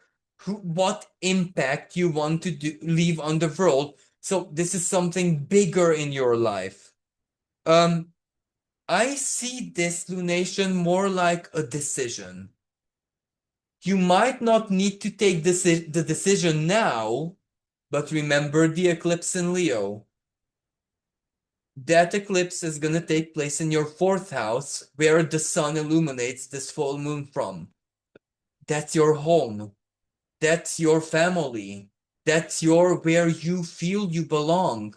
what impact you want to leave on the world. So this is something bigger in your life. I see this lunation more like a decision. You might not need to take the decision now, but remember the eclipse in Leo. That eclipse is going to take place in your 4th house, where the sun illuminates this full moon from. That's your home. That's your family. That's where you feel you belong.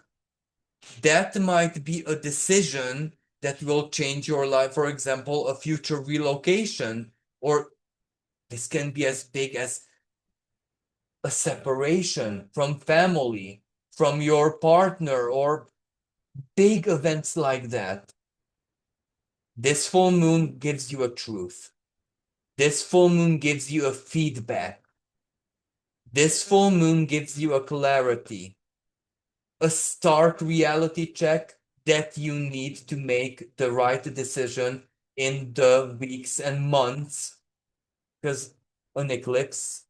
That might be a decision that will change your life. For example, a future relocation, or this can be as big as a separation from family, from your partner, or big events like that. This full moon gives you a truth. This full moon gives you a feedback. This full moon gives you a clarity, a stark reality check that you need to make the right decision in the weeks and months, because an eclipse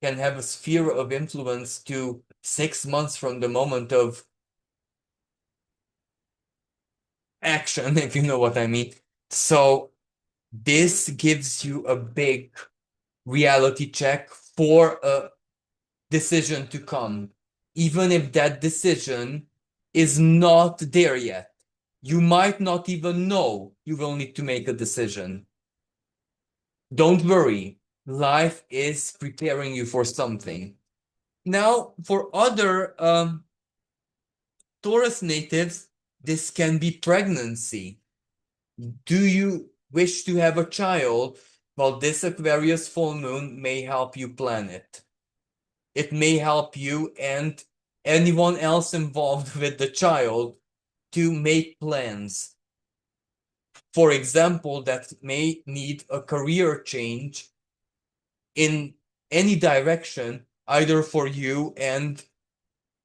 can have a sphere of influence to 6 months from the moment of action, if you know what I mean. So this gives you a big reality check for a decision to come, even if that decision is not there yet. You might not even know you will need to make a decision. Don't worry, life is preparing you for something. Now, for other Taurus natives, this can be pregnancy. Do you wish to have a child? Well, this Aquarius full moon may help you plan it. It may help you and anyone else involved with the child to make plans. For example, that may need a career change in any direction, either for you and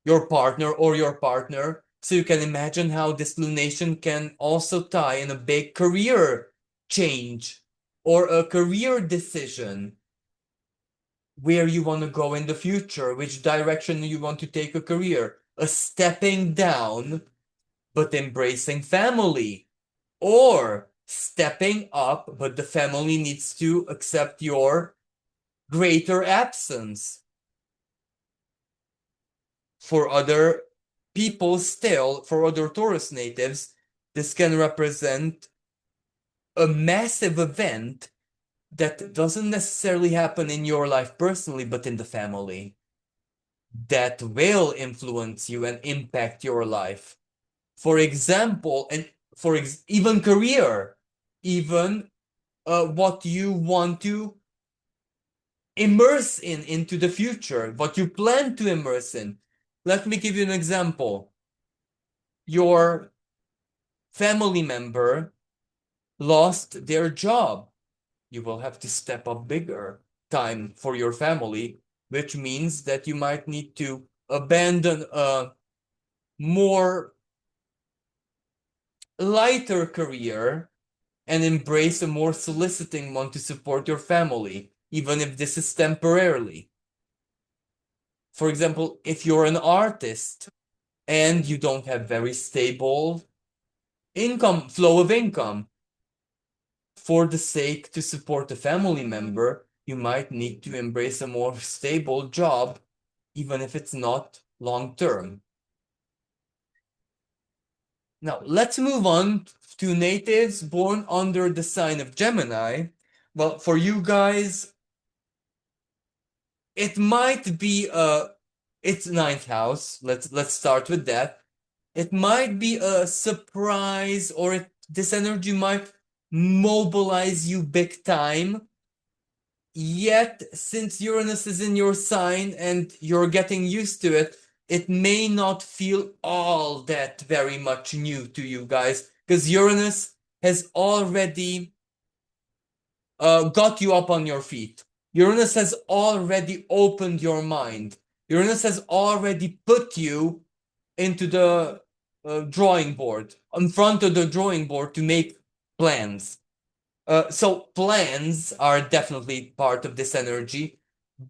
your partner or your partner. So you can imagine how this lunation can also tie in a big career change or a career decision, where you want to go in the future, which direction you want to take a career, a stepping down, but embracing family, or stepping up, but the family needs to accept your greater absence. For other people, still, for other Taurus natives, this can represent a massive event that doesn't necessarily happen in your life personally, but in the family, that will influence you and impact your life. For example, and even career, even what you want to immerse into the future, what you plan to immerse in. Let me give you an example. Your family member lost their job. You will have to step up bigger time for your family, which means that you might need to abandon a more lighter career and embrace a more soliciting one to support your family, even if this is temporarily. For example, if you're an artist and you don't have very stable flow of income, for the sake to support a family member, you might need to embrace a more stable job, even if it's not long term. Now, let's move on to natives born under the sign of Gemini. Well, for you guys, it might be its ninth house. Let's start with that. It might be a surprise, or this energy might mobilize you big time. Yet, since Uranus is in your sign and you're getting used to it, it may not feel all that very much new to you guys, because Uranus has already got you up on your feet. Uranus has already opened your mind. Uranus has already put you into the drawing board, in front of the drawing board to make plans. So plans are definitely part of this energy,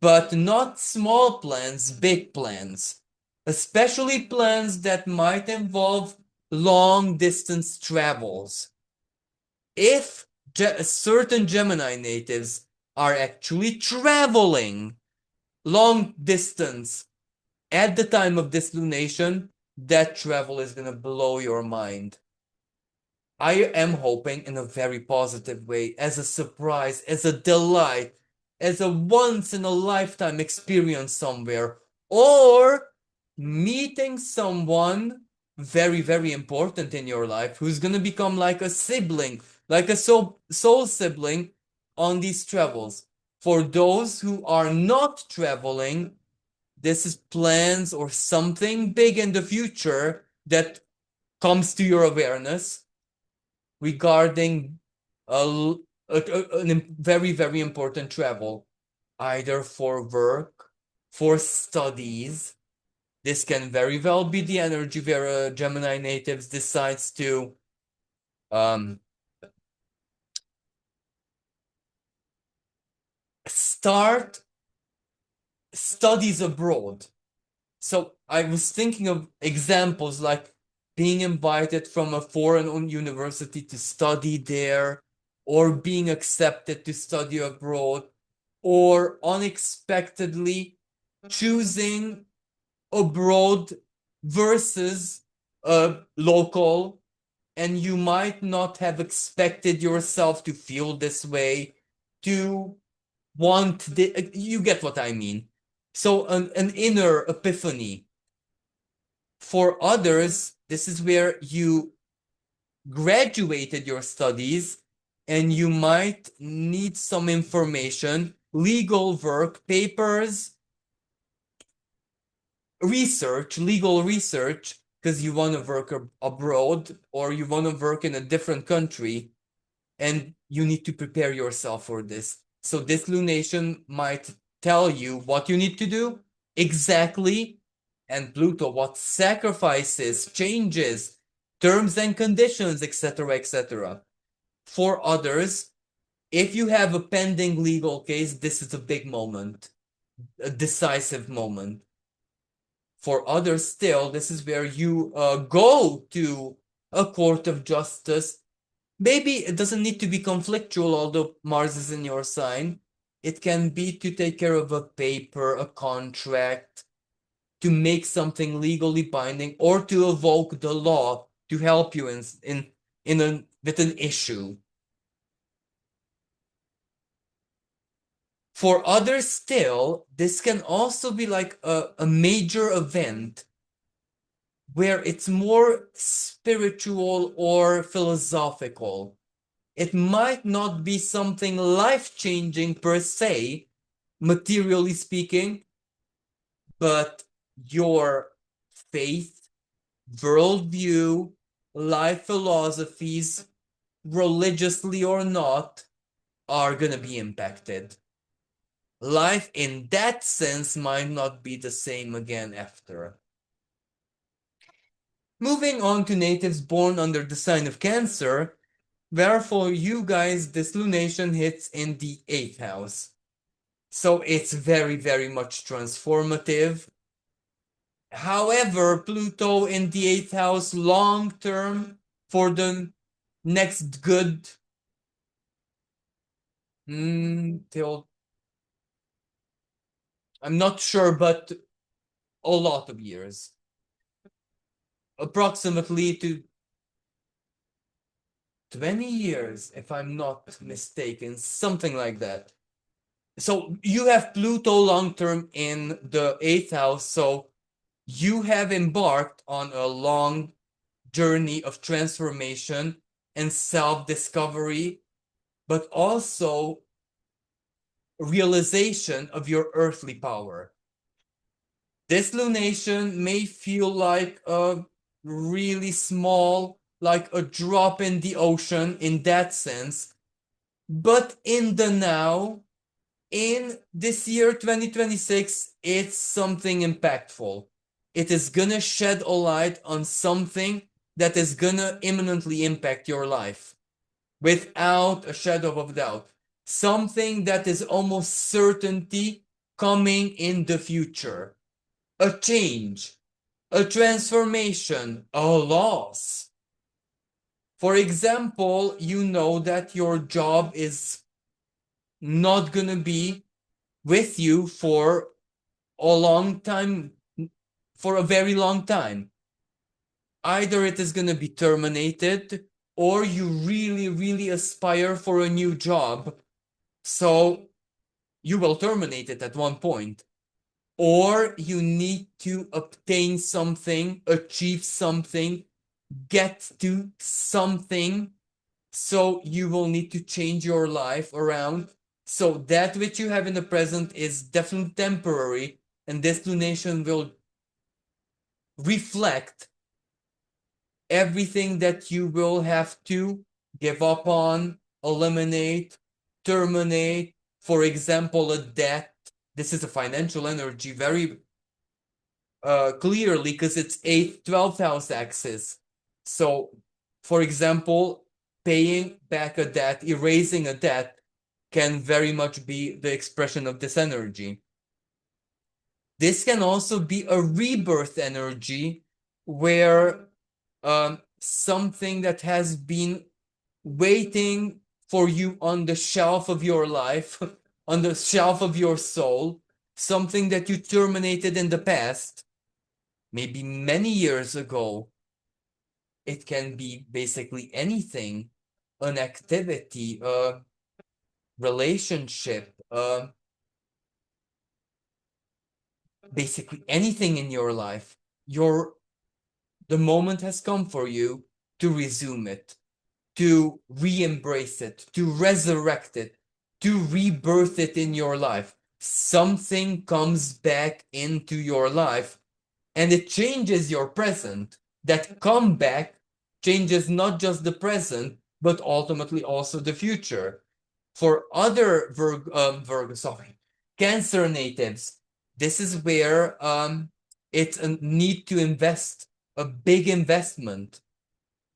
but not small plans, big plans, especially plans that might involve long distance travels. If certain Gemini natives are actually traveling long distance at the time of this lunation, that travel is going to blow your mind. I am hoping in a very positive way, as a surprise, as a delight, as a once in a lifetime experience somewhere, or meeting someone very, very important in your life who's going to become like a sibling, like a soul sibling on these travels. For those who are not traveling, this is plans or something big in the future that comes to your awareness regarding a very, very important travel, either for work, for studies. This can very well be the energy where Gemini natives decides to start studies abroad. So I was thinking of examples like being invited from a foreign university to study there, or being accepted to study abroad, or unexpectedly choosing abroad versus local, and you might not have expected yourself to feel this way, to you get what I mean. So an inner epiphany. For others, this is where you graduated your studies and you might need some information, legal work, papers, research, legal research, because you want to work abroad or you want to work in a different country, and you need to prepare yourself for this. So this lunation might tell you what you need to do exactly, and Pluto what sacrifices, changes, terms and conditions, etc., etc. For others, if you have a pending legal case, this is a big moment, a decisive moment. For others, still, this is where you go to a court of justice. Maybe it doesn't need to be conflictual, although Mars is in your sign. It can be to take care of a paper, a contract, to make something legally binding, or to evoke the law to help you with an issue. For others still, this can also be like a major event where it's more spiritual or philosophical. It might not be something life-changing per se, materially speaking, but your faith, worldview, life philosophies, religiously or not, are going to be impacted. Life in that sense might not be the same again after. Moving on to natives born under the sign of Cancer, where for you guys this lunation hits in the 8th house. So it's very, very much transformative. However, Pluto in the 8th house long term for the next good till I'm not sure, but a lot of years, approximately to 20 years, if I'm not mistaken, something like that. So you have Pluto long term in the 8th house, so you have embarked on a long journey of transformation and self-discovery, but also realization of your earthly power. This lunation may feel like a really small, like a drop in the ocean in that sense, but in the now, in this year 2026, it's something impactful. It is gonna shed a light on something that is gonna imminently impact your life without a shadow of a doubt. Something that is almost certainty coming in the future. A change, a transformation, a loss. For example, you know that your job is not gonna be with you for a long time, for a very long time. Either it is going to be terminated or you really, really aspire for a new job. So you will terminate it at one point. Or you need to obtain something, achieve something, get to something. So you will need to change your life around. So that which you have in the present is definitely temporary, and this lunation will reflect everything that you will have to give up on, eliminate, terminate. For example, a debt. This is a financial energy very clearly because it's 8th, 12th house axis. So, for example, paying back a debt, erasing a debt can very much be the expression of this energy. This can also be a rebirth energy where something that has been waiting for you on the shelf of your life, on the shelf of your soul, something that you terminated in the past, maybe many years ago. It can be basically anything, an activity, a relationship, basically anything in your life. The moment has come for you to resume it, to re-embrace it, to resurrect it, to rebirth it in your life. Something comes back into your life and it changes your present. That comeback changes not just the present, but ultimately also the future. For other Cancer natives, this is where it's a need to invest, a big investment.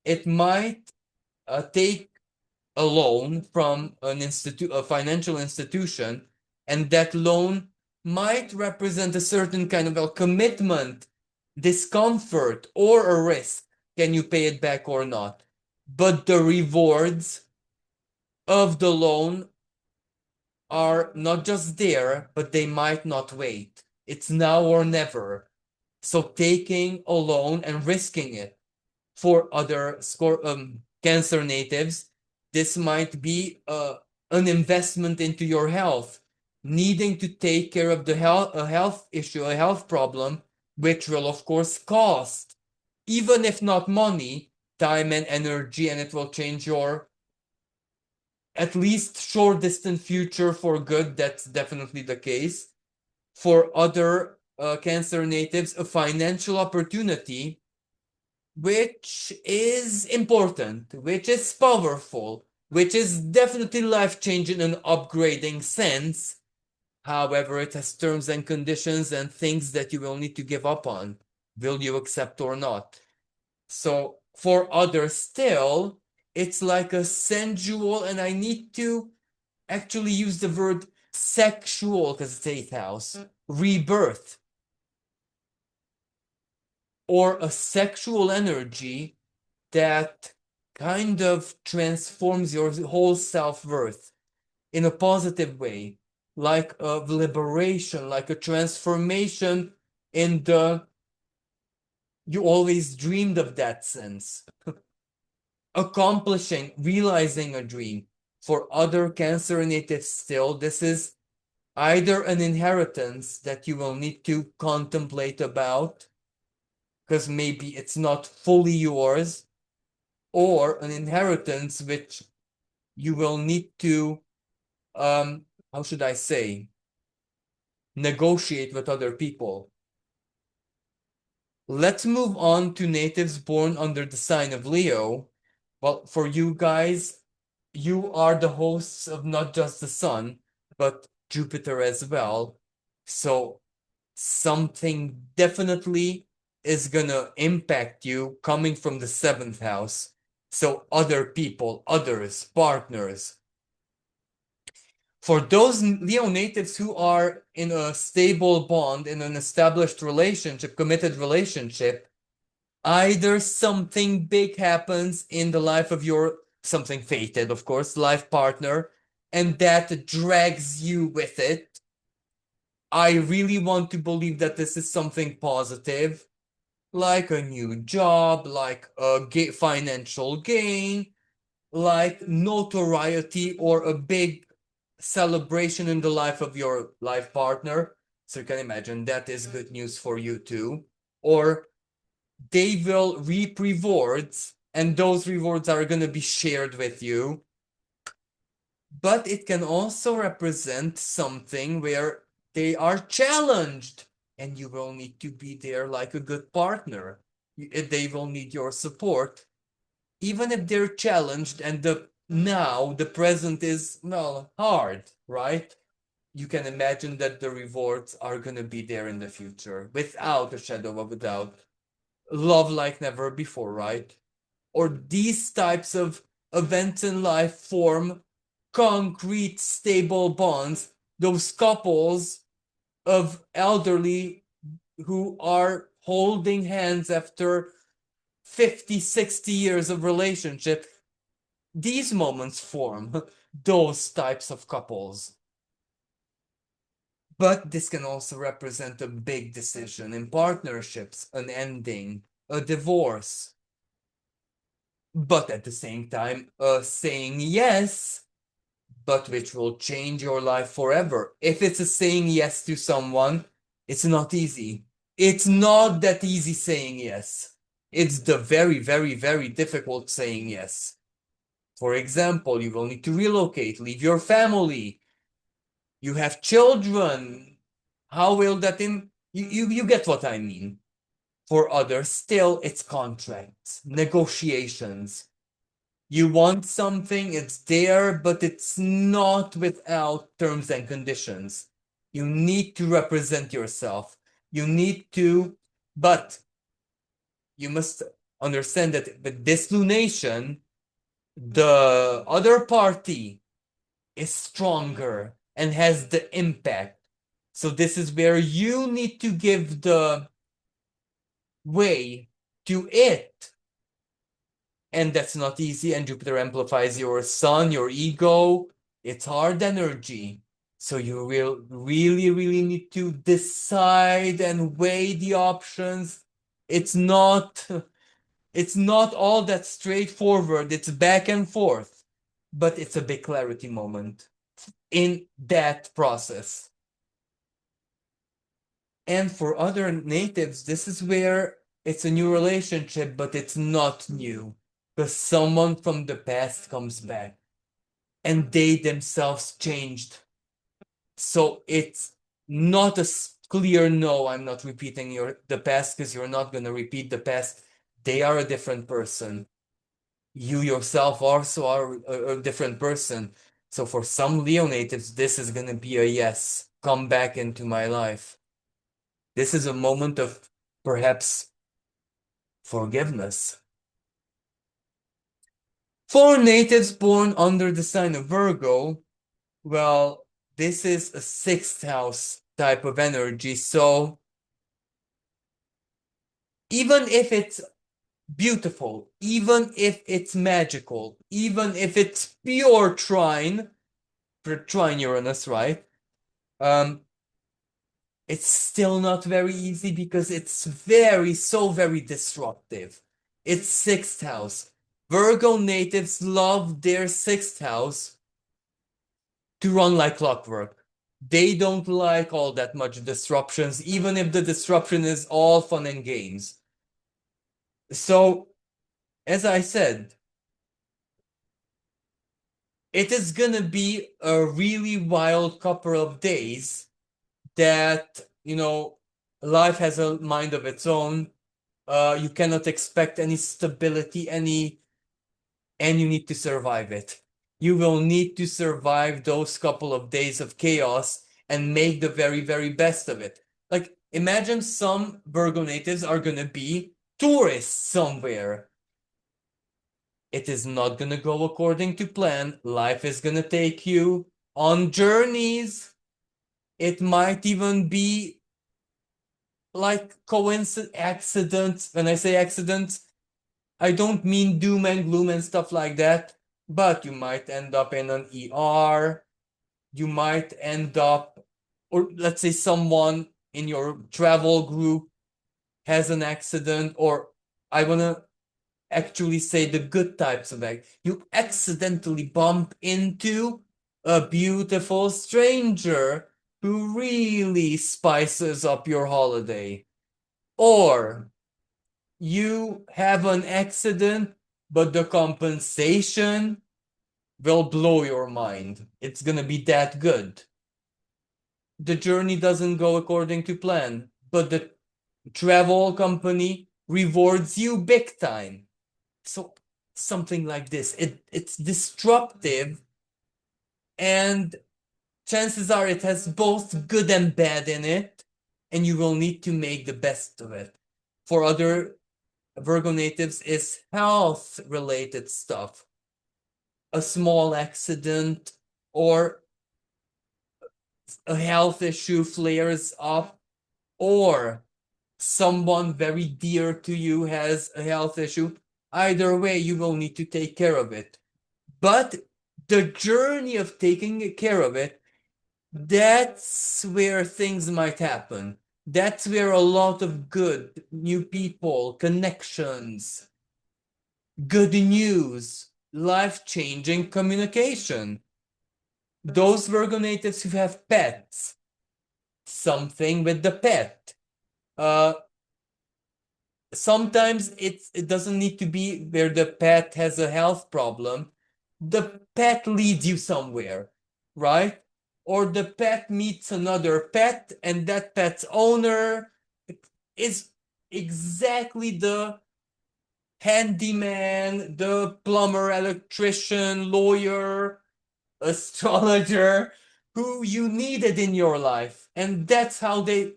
It might take a loan from a financial institution, and that loan might represent a certain kind of a commitment, discomfort, or a risk. Can you pay it back or not? But the rewards of the loan are not just there, but they might not wait. It's now or never. So taking a loan and risking it for other Cancer natives, this might be an investment into your health, needing to take care of a health issue, a health problem, which will of course cost, even if not money, time and energy, and it will change your at least short distant future for good. That's definitely the case. For other Cancer natives, a financial opportunity which is important, which is powerful, which is definitely life-changing and upgrading sense. However, it has terms and conditions and things that you will need to give up on. Will you accept or not? So for others still, it's like a sensual, and I need to actually use the word sexual because it's 8th house, rebirth, or a sexual energy that kind of transforms your whole self-worth in a positive way, like a liberation, like a transformation in the you always dreamed of that sense. Accomplishing, realizing a dream. For other Cancer natives still, this is either an inheritance that you will need to contemplate about, because maybe it's not fully yours, or an inheritance which you will need to, how should I say, negotiate with other people. Let's move on to natives born under the sign of Leo. Well, for you guys, you are the hosts of not just the sun, but Jupiter as well. So something definitely is gonna impact you coming from the seventh house. So other people, others, partners. For those Leo natives who are in a stable bond, in an established relationship, committed relationship, either something big happens in the life of your, something fated, of course, life partner, and that drags you with it. I really want to believe that this is something positive, like a new job, like a financial gain, like notoriety or a big celebration in the life of your life partner. So you can imagine that is good news for you too. Or they will reap rewards, and those rewards are going to be shared with you. But it can also represent something where they are challenged, and you will need to be there like a good partner. They will need your support, even if they're challenged and the present is, well, hard, right? You can imagine that the rewards are going to be there in the future without a shadow of a doubt. Love like never before, right? Or these types of events in life form concrete, stable bonds. Those couples of elderly who are holding hands after 50, 60 years of relationship, these moments form those types of couples. But this can also represent a big decision in partnerships, an ending, a divorce. But at the same time, saying yes, but which will change your life forever. If it's a saying yes to someone, it's not easy. It's not that easy saying yes. It's the very, very, very difficult saying yes. For example, you will need to relocate, leave your family. You have children. How will that you get what I mean. For others, still it's contracts, negotiations. You want something, it's there, but it's not without terms and conditions. You need to represent yourself. You need to, but you must understand that with this lunation, the other party is stronger and has the impact. So this is where you need to give the way to it. And that's not easy. And Jupiter amplifies your sun, your ego. It's hard energy. So you will really, really need to decide and weigh the options. It's not all that straightforward. It's back and forth, but it's a big clarity moment in that process. And for other natives, this is where it's a new relationship, but it's not new because someone from the past comes back and they themselves changed. So it's not a clear no, I'm not repeating the past because you're not going to repeat the past. They are a different person. You yourself also are a different person. So for some Leo natives, this is going to be a yes. Come back into my life. This is a moment of perhaps forgiveness. For natives born under the sign of Virgo, well, this is a sixth house type of energy. So even if it's beautiful, even if it's magical, even if it's pure trine, for trine Uranus, right? Um, It's still not very easy because it's very disruptive. It's sixth house. Virgo natives love their sixth house to run like clockwork. They don't like all that much disruptions, even if the disruption is all fun and games. So, as I said, it is gonna be a really wild couple of days that, life has a mind of its own. You cannot expect any stability, and you need to survive it. You will need to survive those couple of days of chaos and make the very best of it. Like, imagine some Virgo natives are gonna be tourists somewhere. It is not gonna go according to plan. Life is gonna take you on journeys. It might even be like coincidence accidents. When I say accidents, I don't mean doom and gloom and stuff like that, but you might end up in an ER. You might end up, or let's say someone in your travel group has an accident, or I want to actually say the good types of act. You accidentally bump into a beautiful stranger who really spices up your holiday. Or you have an accident, but the compensation will blow your mind. It's gonna be that good. The journey doesn't go according to plan, but the travel company rewards you big time. So something like this. It's disruptive, and chances are it has both good and bad in it, and you will need to make the best of it. For other Virgo natives, is health related stuff. A small accident or a health issue flares up, or someone very dear to you has a health issue. Either way, you will need to take care of it. But the journey of taking care of it, that's where things might happen. That's where a lot of good, new people, connections, good news, life-changing communication. Those Virgo natives who have pets, something with the pet. Uh, Sometimes it doesn't need to be where the pet has a health problem. The pet leads you somewhere, right? Or the pet meets another pet, and that pet's owner is exactly the handyman, the plumber, electrician, lawyer, astrologer who you needed in your life. And that's how they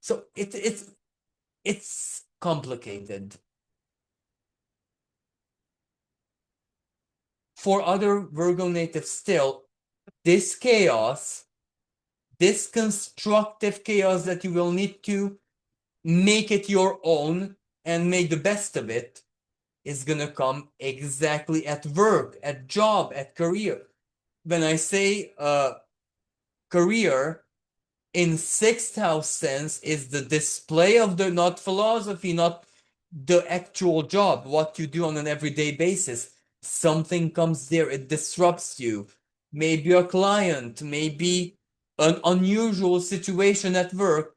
so it's complicated. For other Virgo natives still, this chaos, this constructive chaos that you will need to make it your own and make the best of it, is gonna come exactly at work, at job, at career. When I say career, in sixth house sense, is the display of the, not philosophy, not the actual job, what you do on an everyday basis. Something comes there, it disrupts you. Maybe a client, maybe an unusual situation at work,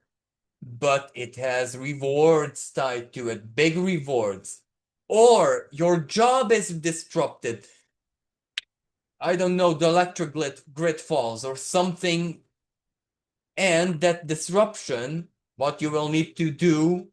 but it has rewards tied to it, big rewards. Or your job is disrupted. I don't know, the electric grid falls or something, and that disruption, what you will need to do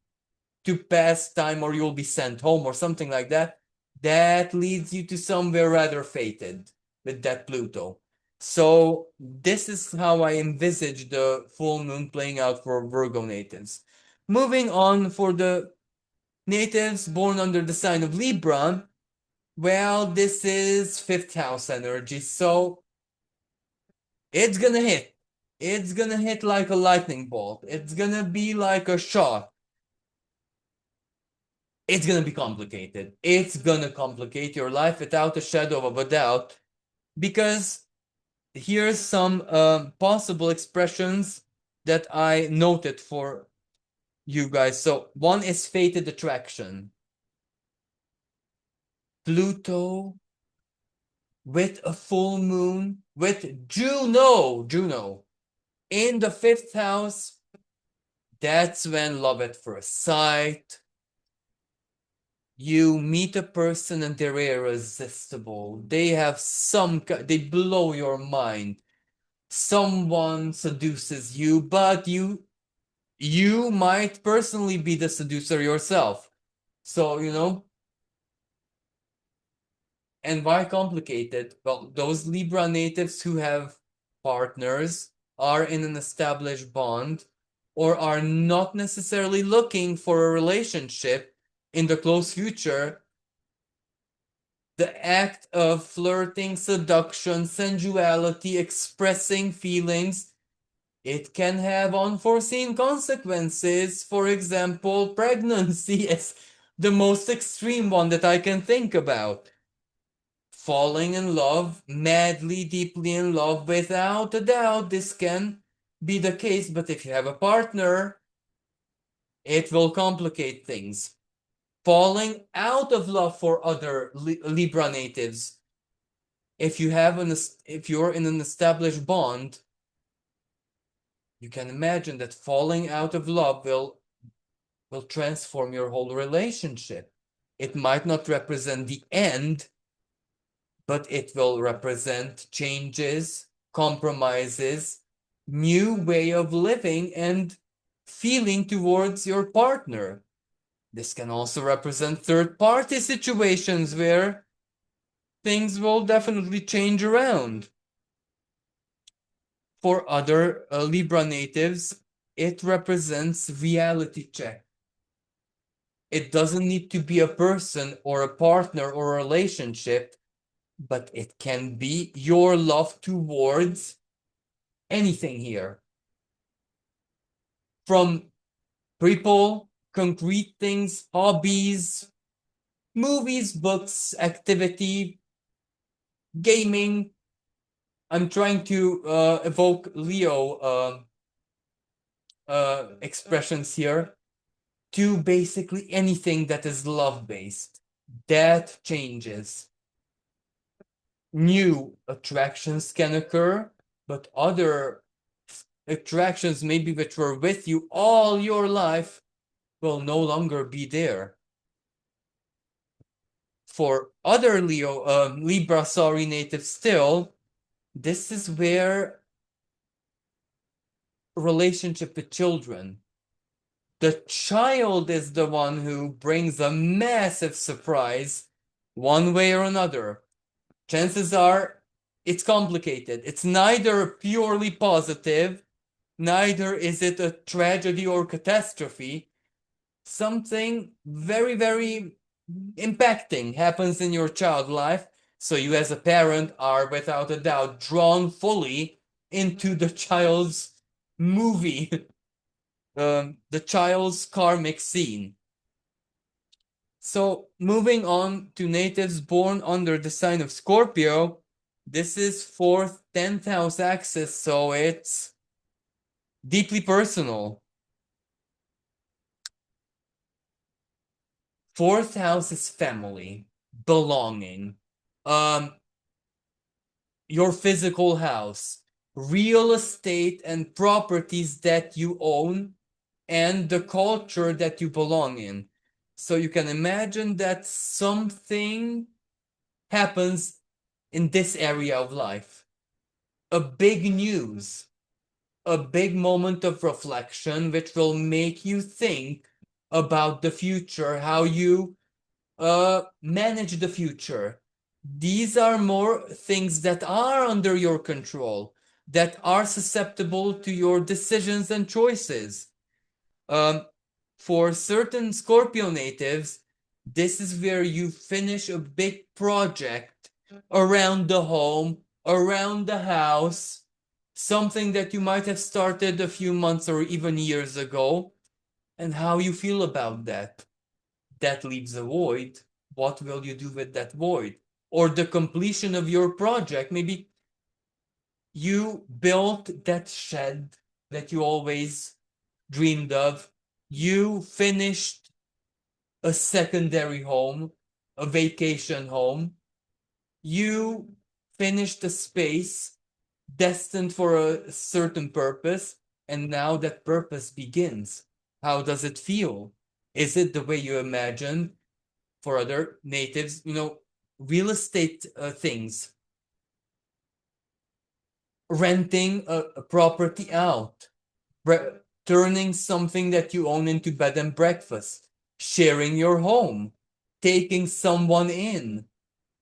to pass time, or you'll be sent home or something like that, that leads you to somewhere rather fated with that Pluto. So this is how I envisage the full moon playing out for Virgo natives. Moving on, for the natives born under the sign of Libra, well, this is fifth house energy, so it's gonna hit. It's gonna hit like a lightning bolt. It's gonna be like a shot. It's gonna be complicated. It's gonna complicate your life without a shadow of a doubt, because here's some possible expressions that I noted for you guys. So one is fated attraction. Pluto with a full moon, with Juno in the fifth house. That's when love at first sight. You meet a person and they're irresistible. They have they blow your mind. Someone seduces you, but you might personally be the seducer yourself. So, and why complicated? Well, those Libra natives who have partners are in an established bond or are not necessarily looking for a relationship in the close future. The act of flirting, seduction, sensuality, expressing feelings, it can have unforeseen consequences. For example, pregnancy is the most extreme one that I can think about. Falling in love, madly, deeply in love, without a doubt, this can be the case. But if you have a partner, it will complicate things. Falling out of love for other Libra natives. If you're in an established bond, you can imagine that falling out of love will transform your whole relationship. It might not represent the end, but it will represent changes, compromises, new way of living and feeling towards your partner. This can also represent third-party situations where things will definitely change around. For other Libra natives, it represents reality check. It doesn't need to be a person or a partner or a relationship, but it can be your love towards anything here. From people, concrete things, hobbies, movies, books, activity, gaming. I'm trying to evoke Leo expressions here to basically anything that is love-based. That changes. New attractions can occur, but other attractions maybe which were with you all your life will no longer be there. For other Libra, sorry, natives still, this is where relationship with children. The child is the one who brings a massive surprise one way or another. Chances are it's complicated. It's neither purely positive, neither is it a tragedy or catastrophe. Something very, very impacting happens in your child life. So you as a parent are without a doubt drawn fully into the child's movie, the child's karmic scene. So moving on to natives born under the sign of Scorpio, this is 4th, 10th house axis, so it's deeply personal. 4th house is family, belonging, your physical house, real estate and properties that you own, and the culture that you belong in. So you can imagine that something happens in this area of life. A big news, a big moment of reflection, which will make you think about the future, how you manage the future. These are more things that are under your control, that are susceptible to your decisions and choices. For certain Scorpio natives, this is where you finish a big project around the home, around the house, something that you might have started a few months or even years ago, and how you feel about that. That leaves a void. What will you do with that void? Or the completion of your project. Maybe you built that shed that you always dreamed of. You finished a secondary home, a vacation home. You finished a space destined for a certain purpose, and now that purpose begins. How does it feel? Is it the way you imagined? For other natives, real estate things, renting a property out, turning something that you own into bed and breakfast, sharing your home, taking someone in,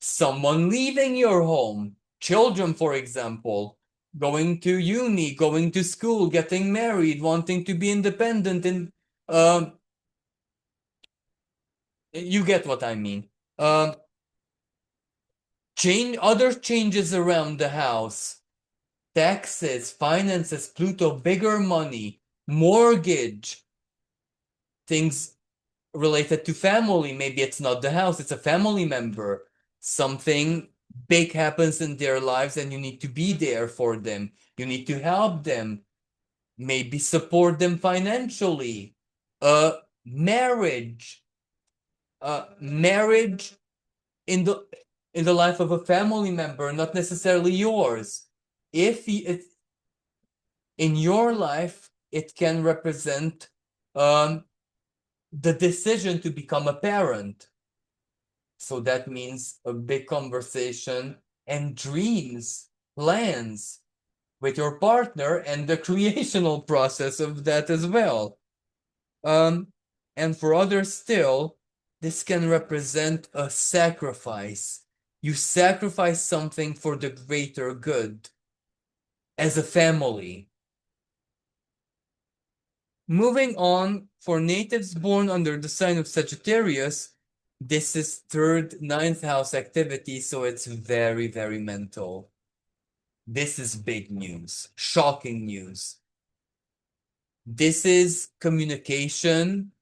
someone leaving your home, children, for example, going to uni, going to school, getting married, wanting to be independent, and you get what I mean. Other changes around the house, taxes, finances, Pluto, bigger money, mortgage, things related to family. Maybe it's not the house, it's a family member. Something big happens in their lives and you need to be there for them. You need to help them, maybe support them financially. Marriage. Marriage in the life of a family member, not necessarily yours. If it in your life, it can represent the decision to become a parent. So that means a big conversation and dreams, plans with your partner, and the creational process of that as well. And for others still, this can represent a sacrifice. You sacrifice something for the greater good as a family. Moving on, for natives born under the sign of Sagittarius, this is third, ninth house activity, so it's very, very mental. This is big news, shocking news. This is communication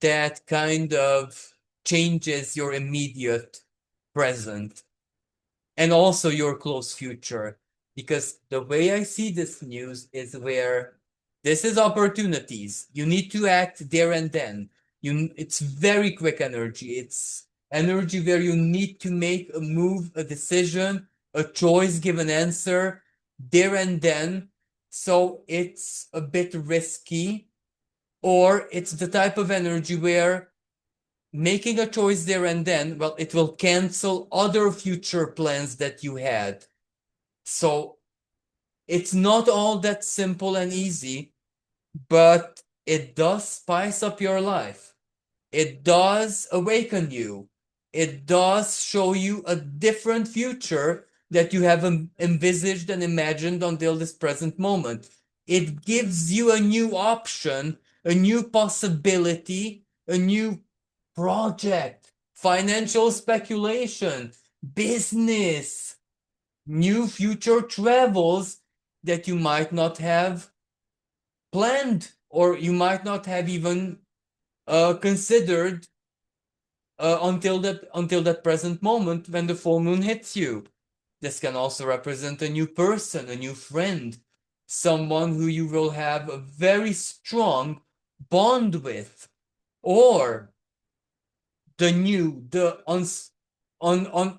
that kind of changes your immediate present and also your close future. Because the way I see this news is where this is opportunities. You need to act there and then. It's very quick energy. It's energy where you need to make a move, a decision, a choice, give an answer there and then. So it's a bit risky, or it's the type of energy where making a choice there and then, well, it will cancel other future plans that you had. So it's not all that simple and easy, but it does spice up your life. It does awaken you. It does show you a different future that you have envisaged and imagined until this present moment. It gives you a new option, a new possibility, a new project, financial speculation, business, new future travels that you might not have planned or you might not have even considered until that present moment when the full moon hits you. This can also represent a new person, a new friend, someone who you will have a very strong bond with, or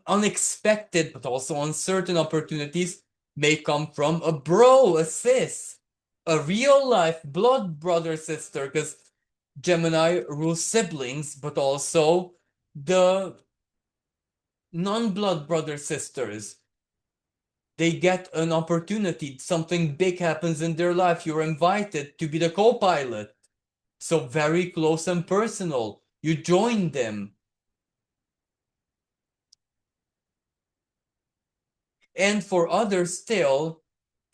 unexpected but also uncertain opportunities may come from a bro, a sis, a real life blood brother, sister, because Gemini rules siblings, but also the non-blood brother sisters. They get an opportunity, something big happens in their life, you're invited to be the co-pilot. So very close and personal. You join them. And for others still,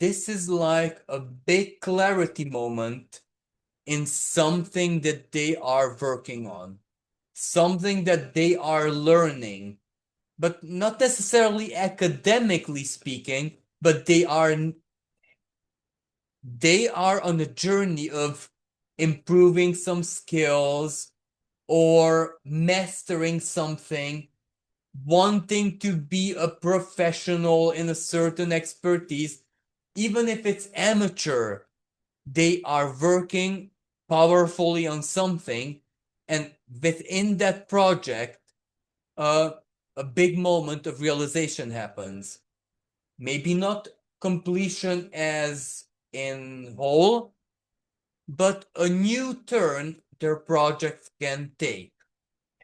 this is like a big clarity moment in something that they are working on, something that they are learning, but not necessarily academically speaking, but they are on a journey of improving some skills or mastering something, wanting to be a professional in a certain expertise, even if it's amateur. they are working powerfully on something, and within that project, a big moment of realization happens. Maybe not completion as in whole, but a new turn their project can take.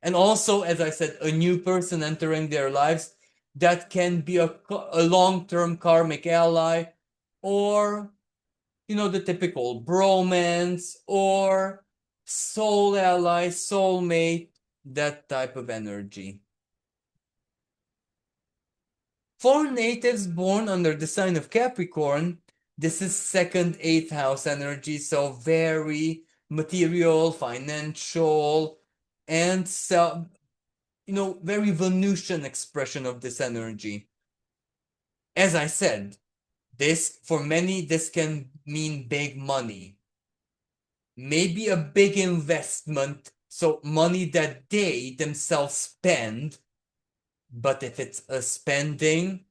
And also, as I said, a new person entering their lives that can be a long-term karmic ally, or the typical bromance or soul ally, soulmate, that type of energy. For natives born under the sign of Capricorn, this is second, eighth house energy, so very material, financial, and very Venusian expression of this energy. As I said, for many, this can mean big money. Maybe a big investment, so money that they themselves spend. But if it's a spending,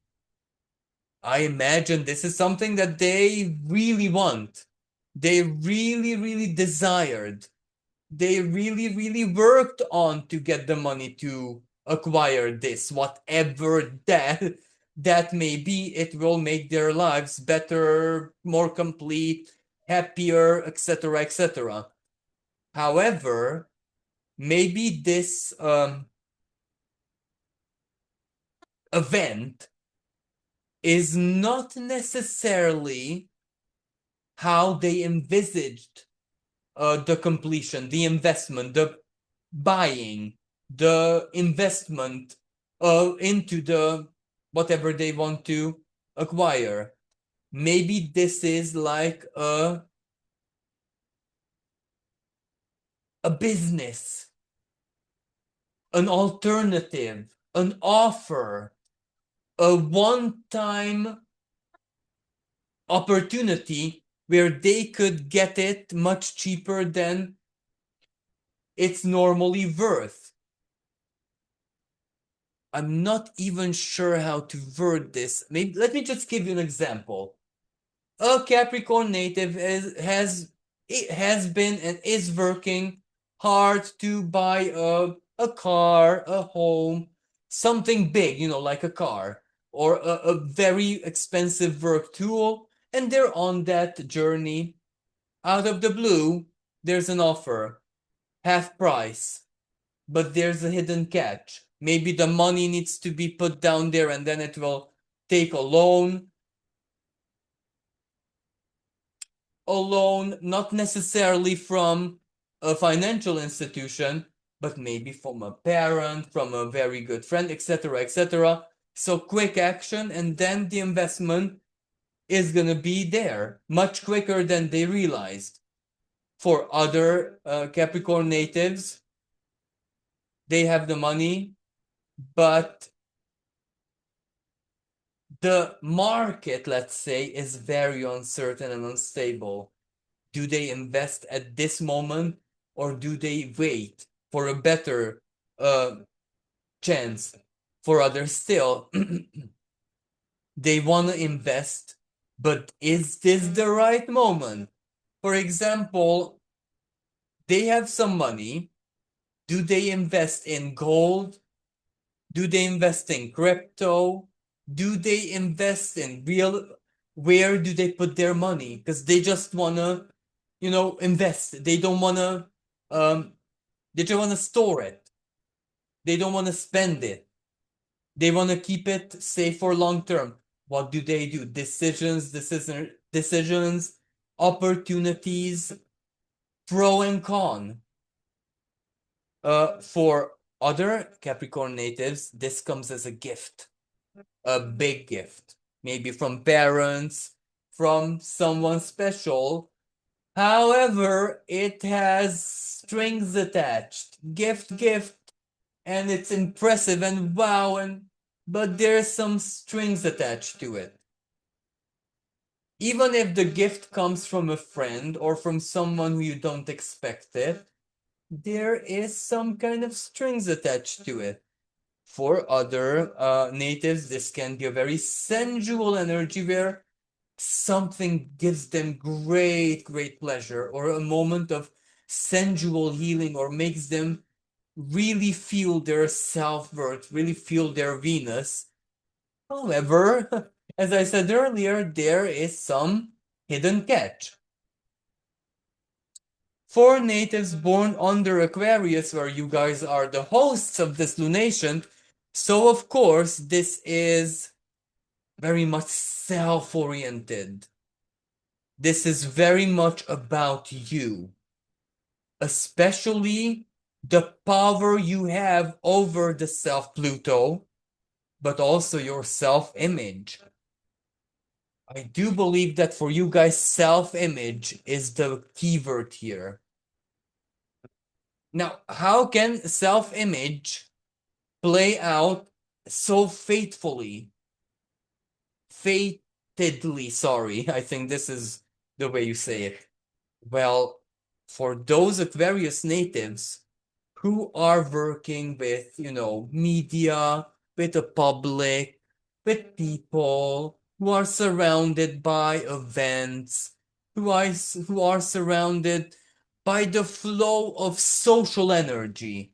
I imagine this is something that they really want. They really, really desired. They really, really worked on to get the money to acquire this, whatever that may be. It will make their lives better, more complete, happier, etc., etc. However, maybe this event is not necessarily how they envisaged the completion, the investment, the buying, the investment into the whatever they want to acquire. Maybe this is like a business, an alternative, an offer, a one-time opportunity where they could get it much cheaper than it's normally worth. I'm not even sure how to word this. Maybe let me just give you an example. A Capricorn native has been and is working hard to buy a car, a home, something big, like a car, or a very expensive work tool, and they're on that journey. Out of the blue, there's an offer, half price, but there's a hidden catch. Maybe the money needs to be put down there and then it will take a loan, not necessarily from a financial institution, but maybe from a parent, from a very good friend, etc., etc. So quick action, and then the investment is going to be there much quicker than they realized. For other Capricorn natives, they have the money, but the market, let's say, is very uncertain and unstable. Do they invest at this moment, or do they wait for a better chance? For others still, they want to invest, but is this the right moment? For example, they have some money. Do they invest in gold? Do they invest in crypto? Do they invest in real? Where do they put their money? Because they just want to, invest. They don't want to, they just want to store it. They don't want to spend it. They want to keep it safe for long term. What do they do? Decisions, opportunities, pro and con. For other Capricorn natives, this comes as a gift, a big gift, maybe from parents, from someone special. However, it has strings attached. Gift, and it's impressive and wow, but there's some strings attached to it. Even if the gift comes from a friend or from someone who you don't expect it, there is some kind of strings attached to it. For other natives, this can be a very sensual energy where something gives them great, great pleasure, or a moment of sensual healing, or makes them really feel their self-worth, really feel their Venus. However, as I said earlier, there is some hidden catch. For natives born under Aquarius, where you guys are the hosts of this lunation, so of course, this is very much self-oriented. This is very much about you, especially the power you have over the self Pluto, but also your self-image. I do believe that for you guys, self-image is the keyword here. Now, how can self-image play out so fatedly, sorry, I think this is the way you say it. Well, for those Aquarius natives who are working with, media, with the public, with people, who are surrounded by events, who are surrounded by the flow of social energy.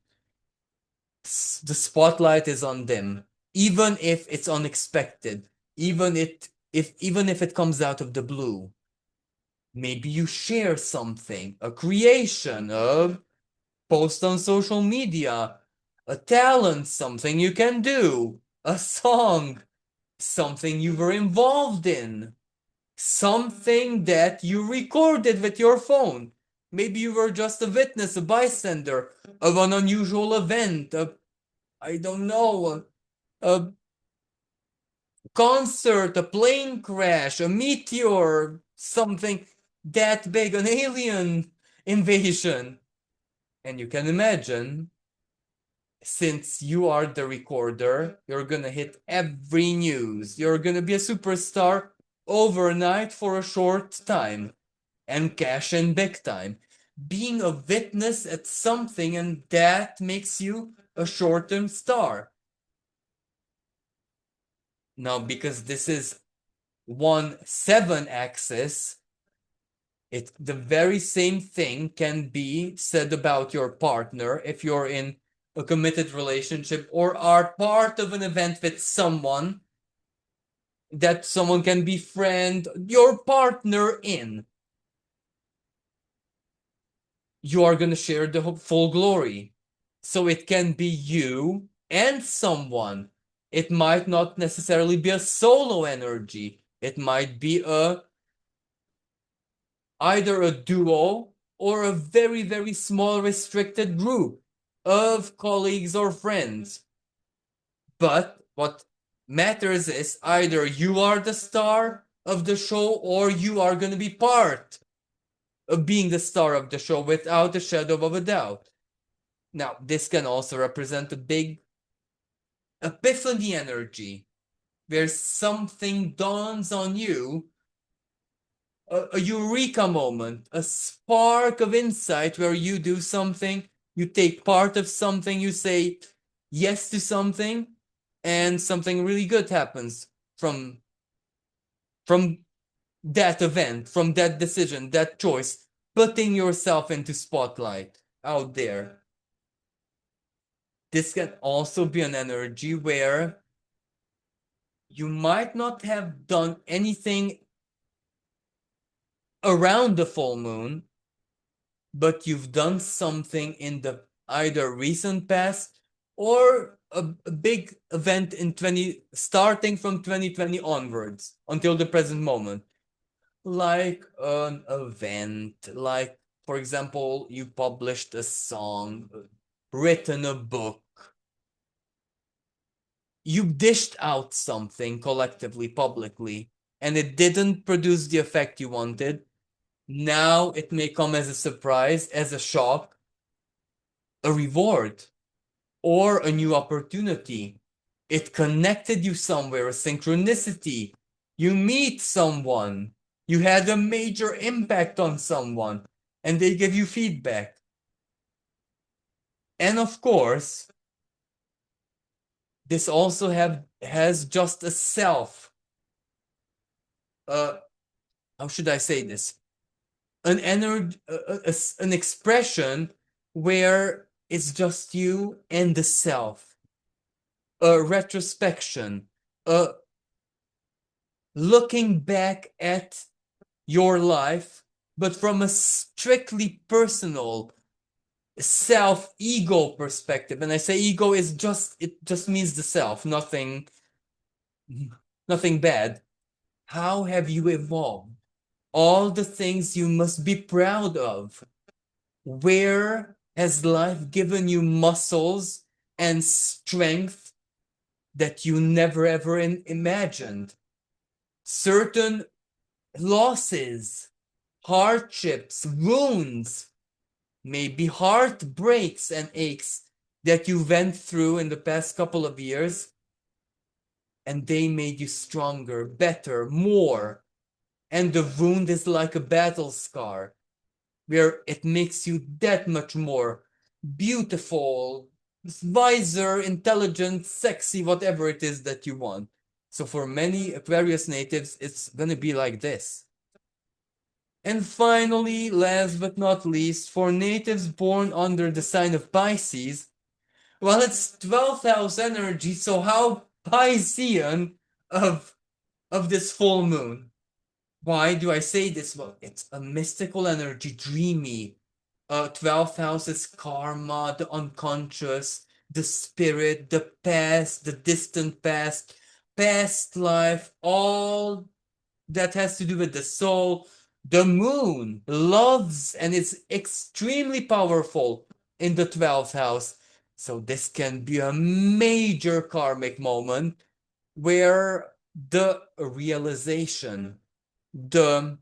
The spotlight is on them, even if it's unexpected, even if it comes out of the blue. Maybe you share something, a creation, a post on social media, a talent, something you can do, a song, something you were involved in, something that you recorded with your phone. Maybe you were just a witness, a bystander of an unusual event, I don't know, a concert, a plane crash, a meteor, something that big, an alien invasion. And you can imagine, since you are the recorder, you're gonna hit every news. You're gonna be a superstar overnight for a short time and cash in big time. Being a witness at something, and that makes you a short-term star. Now, because this is 1-7 axis, the very same thing can be said about your partner if you're in a committed relationship or are part of an event with someone that someone can befriend your partner in. You are going to share the full glory. So it can be you and someone. It might not necessarily be a solo energy. It might be either a duo or a very, very small restricted group of colleagues or friends. But what matters is either you are the star of the show or you are going to be part of being the star of the show without a shadow of a doubt. Now, this can also represent a big epiphany energy where something dawns on you, a eureka moment, a spark of insight where you do something, you take part of something, you say yes to something, and something really good happens from that event, from that decision, that choice, putting yourself into spotlight out there. This can also be an energy where you might not have done anything around the full moon, but you've done something in the either recent past or a big event in starting from 2020 onwards until the present moment. Like an event, like, for example, you published a song, written a book, you dished out something collectively, publicly, and it didn't produce the effect you wanted. Now it may come as a surprise, as a shock, a reward, or a new opportunity. It connected you somewhere, a synchronicity. You meet someone, you had a major impact on someone, and they give you feedback. And of course, this also has just a self how should I say this? An energy, an expression where it's just you and the self, a retrospection, a looking back at your life, but from a strictly personal self ego perspective. And I say ego is just, it just means the self, nothing bad. How have you evolved? All the things you must be proud of. Where has life given you muscles and strength that you never ever imagined? Certain losses, hardships, wounds, maybe heartbreaks and aches that you went through in the past couple of years, and they made you stronger, better, more. And the wound is like a battle scar where it makes you that much more beautiful, wiser, intelligent, sexy, whatever it is that you want. So for many Aquarius natives, it's gonna be like this. And finally, last but not least, for natives born under the sign of Pisces, well, it's 12th house energy, so how Piscean of this full moon? Why do I say this? Well, it's a mystical energy, dreamy. 12th house is karma, the unconscious, the spirit, the past, the distant past, past life, all that has to do with the soul. The moon loves and is extremely powerful in the 12th house. So this can be a major karmic moment where the realization, the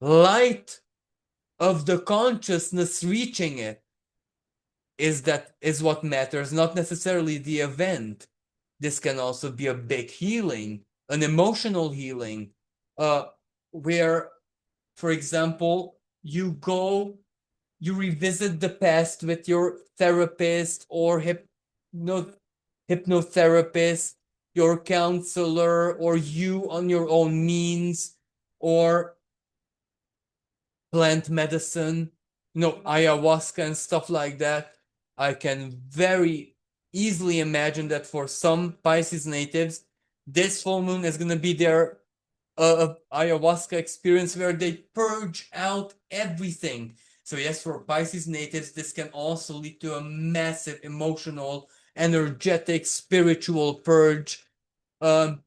light of the consciousness reaching it is what matters, not necessarily the event. This can also be a big healing, an emotional healing, where, for example, you revisit the past with your therapist or hypnotherapist, your counselor, or you on your own means, or plant medicine, ayahuasca and stuff like that. I can very easily imagine that for some Pisces natives, this full moon is going to be their ayahuasca experience where they purge out everything. So yes, for Pisces natives, this can also lead to a massive emotional, energetic, spiritual purge. Um,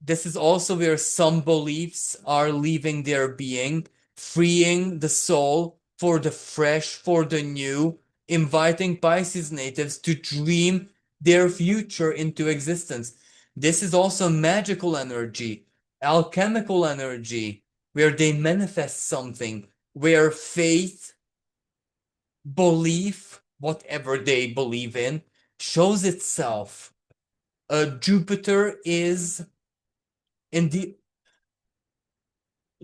this is also where some beliefs are leaving their being, freeing the soul for the fresh, for the new, inviting Pisces natives to dream their future into existence. This is also magical energy, alchemical energy, where they manifest something, where faith, belief, whatever they believe in, shows itself. Jupiter is in the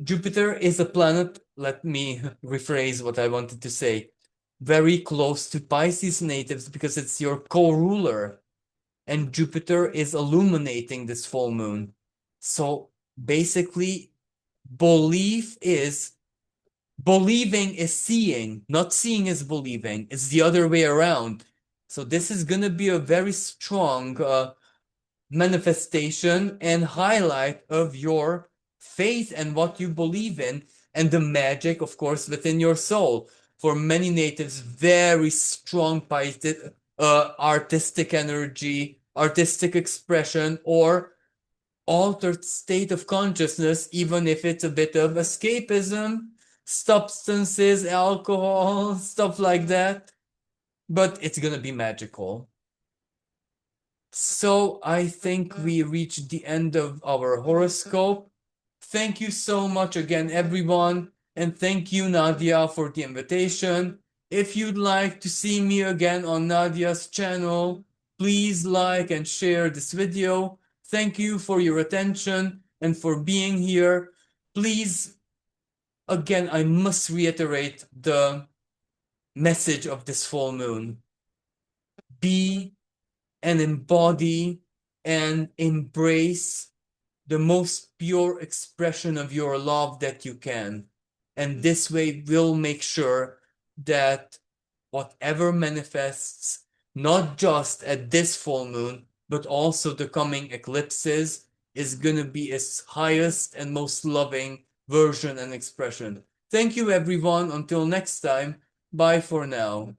Jupiter is a planet, let me rephrase what I wanted to say, very close to Pisces natives because it's your co-ruler, and Jupiter is illuminating this full moon. So basically, belief is believing is seeing, not seeing is believing. It's the other way around. So this is going to be a very strong manifestation and highlight of your faith and what you believe in, and the magic, of course, within your soul. For many natives, very strong artistic energy, artistic expression, or altered state of consciousness, even if it's a bit of escapism, substances, alcohol, stuff like that. But it's gonna be magical. So I think we reached the end of our horoscope. Thank you so much again, everyone. And thank you, Nadia, for the invitation. If you'd like to see me again on Nadia's channel, please like and share this video. Thank you for your attention and for being here. Please, again, I must reiterate the message of this full moon. Be and embody and embrace the most pure expression of your love that you can. And this way we'll make sure that whatever manifests, not just at this full moon, but also the coming eclipses, is going to be its highest and most loving version and expression. Thank you, everyone. Until next time, bye for now.